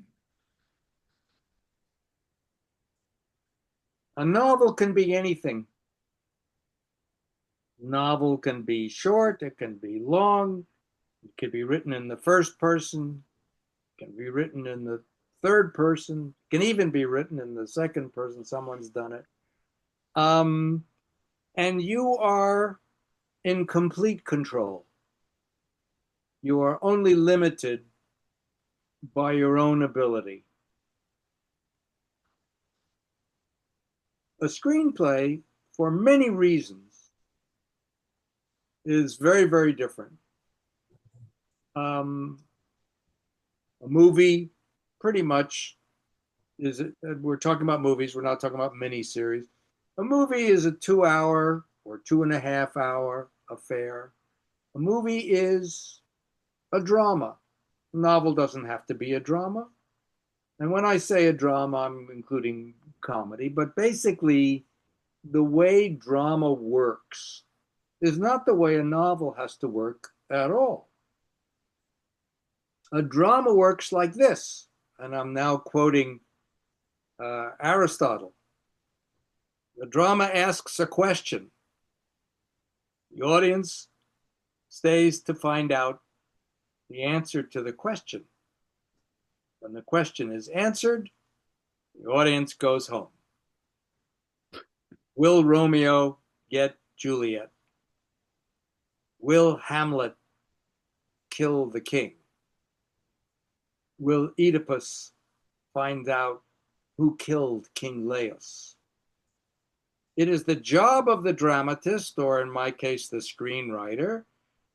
A novel can be anything. Novel can be short, it can be long, it can be written in the first person, it can be written in the third person, it can even be written in the second person, someone's done it. And you are in complete control. You are only limited by your own ability. A screenplay, for many reasons, is very, very different. A movie, pretty much, we're talking about movies, we're not talking about miniseries. A movie is a 2-hour or 2.5-hour affair. A movie is a drama. A novel doesn't have to be a drama. And when I say a drama, I'm including comedy, but basically the way drama works is not the way a novel has to work at all. A drama works like this, and I'm now quoting Aristotle. The drama asks a question. The audience stays to find out the answer to the question. When the question is answered, the audience goes home. Will Romeo get Juliet? Will Hamlet kill the king? Will Oedipus find out who killed King Laius? It is the job of the dramatist, or in my case, the screenwriter,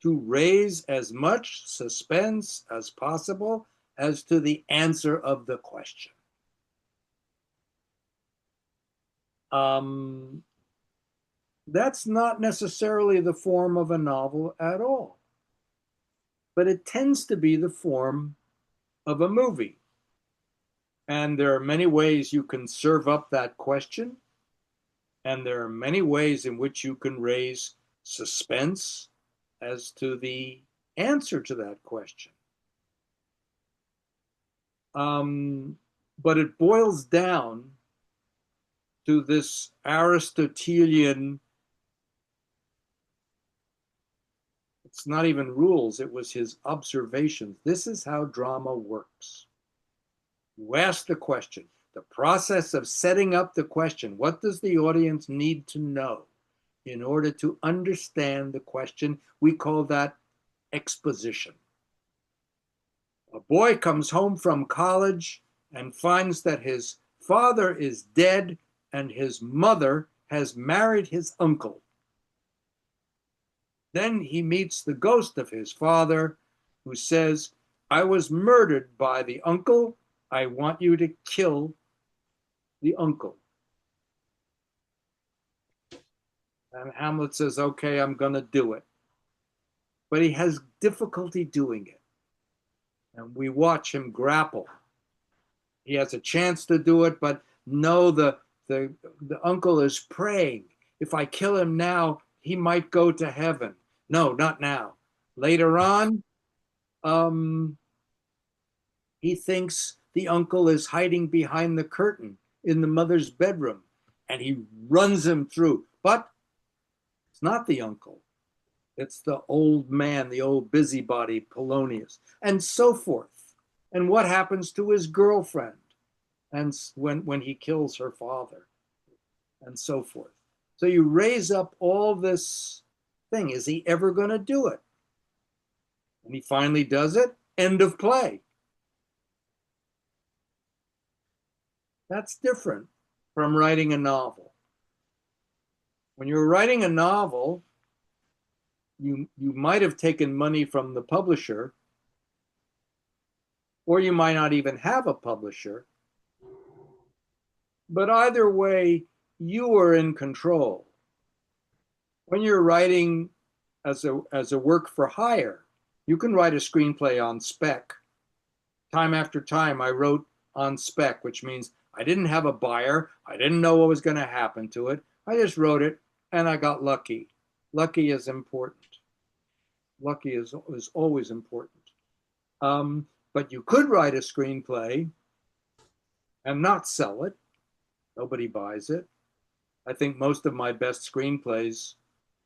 to raise as much suspense as possible as to the answer of the question. That's not necessarily the form of a novel at all, but it tends to be the form of a movie. And there are many ways you can serve up that question, and there are many ways in which you can raise suspense as to the answer to that question. But it boils down to this Aristotelian, it's not even rules, it was his observations. This is how drama works. You ask the question, the process of setting up the question, what does the audience need to know in order to understand the question? We call that exposition. A boy comes home from college and finds that his father is dead and his mother has married his uncle. Then he meets the ghost of his father, who says, I was murdered by the uncle. I want you to kill the uncle. And Hamlet says, okay, I'm going to do it. But he has difficulty doing it. And we watch him grapple. He has a chance to do it, but no, the uncle is praying. If I kill him now, he might go to heaven. No, not now. Later on, he thinks the uncle is hiding behind the curtain in the mother's bedroom, and he runs him through. But it's not the uncle. It's the old man, the old busybody, Polonius, and so forth. And what happens to his girlfriend, and when he kills her father, and so forth. So you raise up all this thing. Is he ever going to do it? And he finally does it. End of play. That's different from writing a novel. When you're writing a novel, you might have taken money from the publisher, or you might not even have a publisher. But either way, you are in control. When you're writing as a work for hire, you can write a screenplay on spec. Time after time, I wrote on spec, which means I didn't have a buyer. I didn't know what was going to happen to it. I just wrote it, and I got lucky. Lucky is important. Lucky is always important. But you could write a screenplay and not sell it. Nobody buys it. I think most of my best screenplays,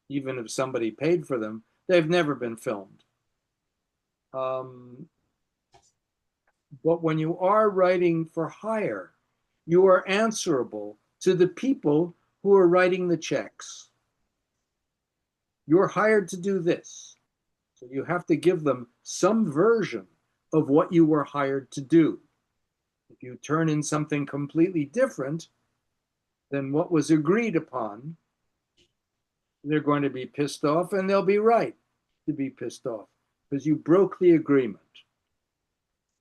even if somebody paid for them, they've never been filmed. But when you are writing for hire, you are answerable to the people who are writing the checks. You're hired to do this. So you have to give them some version of what you were hired to do. If you turn in something completely different than what was agreed upon, they're going to be pissed off, and they'll be right to be pissed off because you broke the agreement.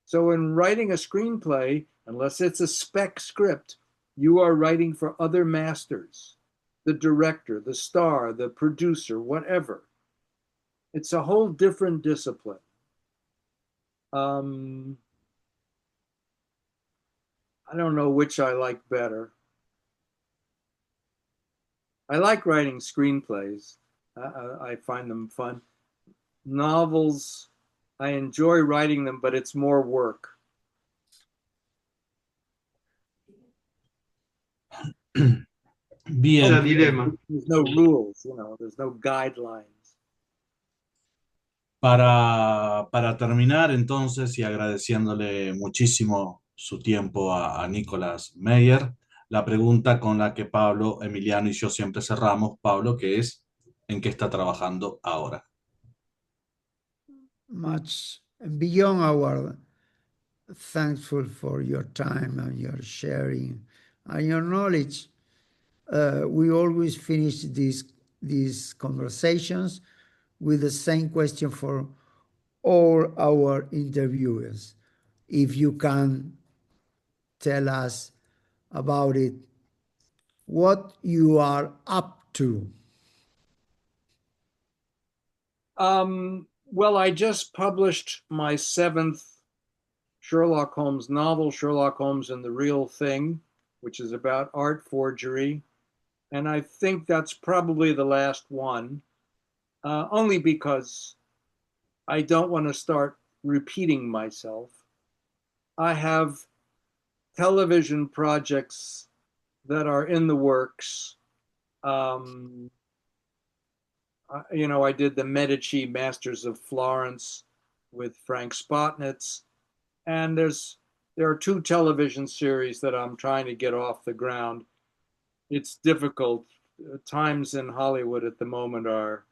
So in writing a screenplay, unless it's a spec script, you are writing for other masters, the director, the star, the producer, whatever. It's a whole different discipline. I don't know which I like better. I like writing screenplays. I find them fun. Novels, I enjoy writing them, but it's more work. Bien. Ese dilema. There's no rules, there's no guidelines. Para terminar entonces y agradeciéndole muchísimo su tiempo a Nicholas Meyer, la pregunta con la que Pablo, Emiliano y yo siempre cerramos, Pablo, que es, ¿en qué está trabajando ahora? Much beyond our thankful for your time and your sharing and your knowledge. We always finish these conversations with the same question for all our interviewers. If you can tell us about it, what you are up to. Well, I just published my 7th Sherlock Holmes novel, Sherlock Holmes and the Real Thing, which is about art forgery. And I think that's probably the last one, only because I don't want to start repeating myself. I have television projects that are in the works. I did the Medici Masters of Florence with Frank Spotnitz. And there are 2 television series that I'm trying to get off the ground. It's difficult. Times in Hollywood at the moment are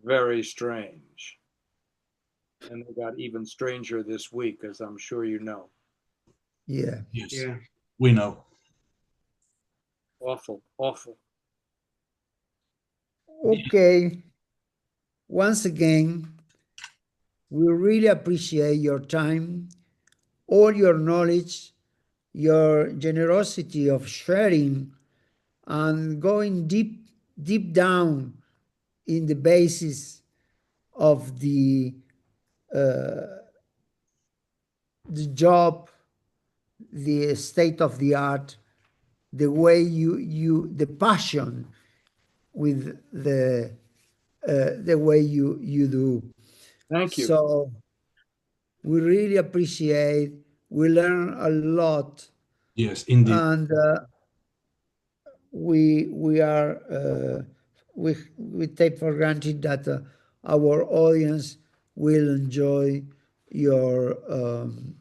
very strange. And they got even stranger this week, as I'm sure you know. Yeah. Yes, Yeah. we know. Awful, awful. Okay. Once again, we really appreciate your time, all your knowledge, your generosity of sharing and going deep deep down in the basis of the job, the state of the art, the way the passion with the way you do. Thank you. So we really appreciate. We learn a lot, Yes, indeed. and we are we take for granted that our audience will enjoy your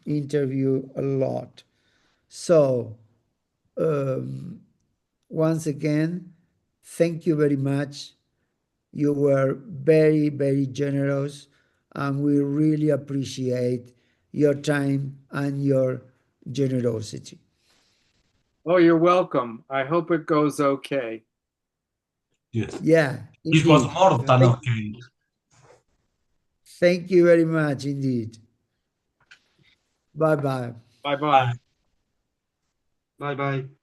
interview a lot. So once again, thank you very much. You were very, very generous, and we really appreciate your time and your generosity. Oh, you're welcome. I hope it goes okay. Yes. Yeah, It was indeed. more than okay. Thank you very much indeed. Bye-bye. Bye-bye. Bye bye.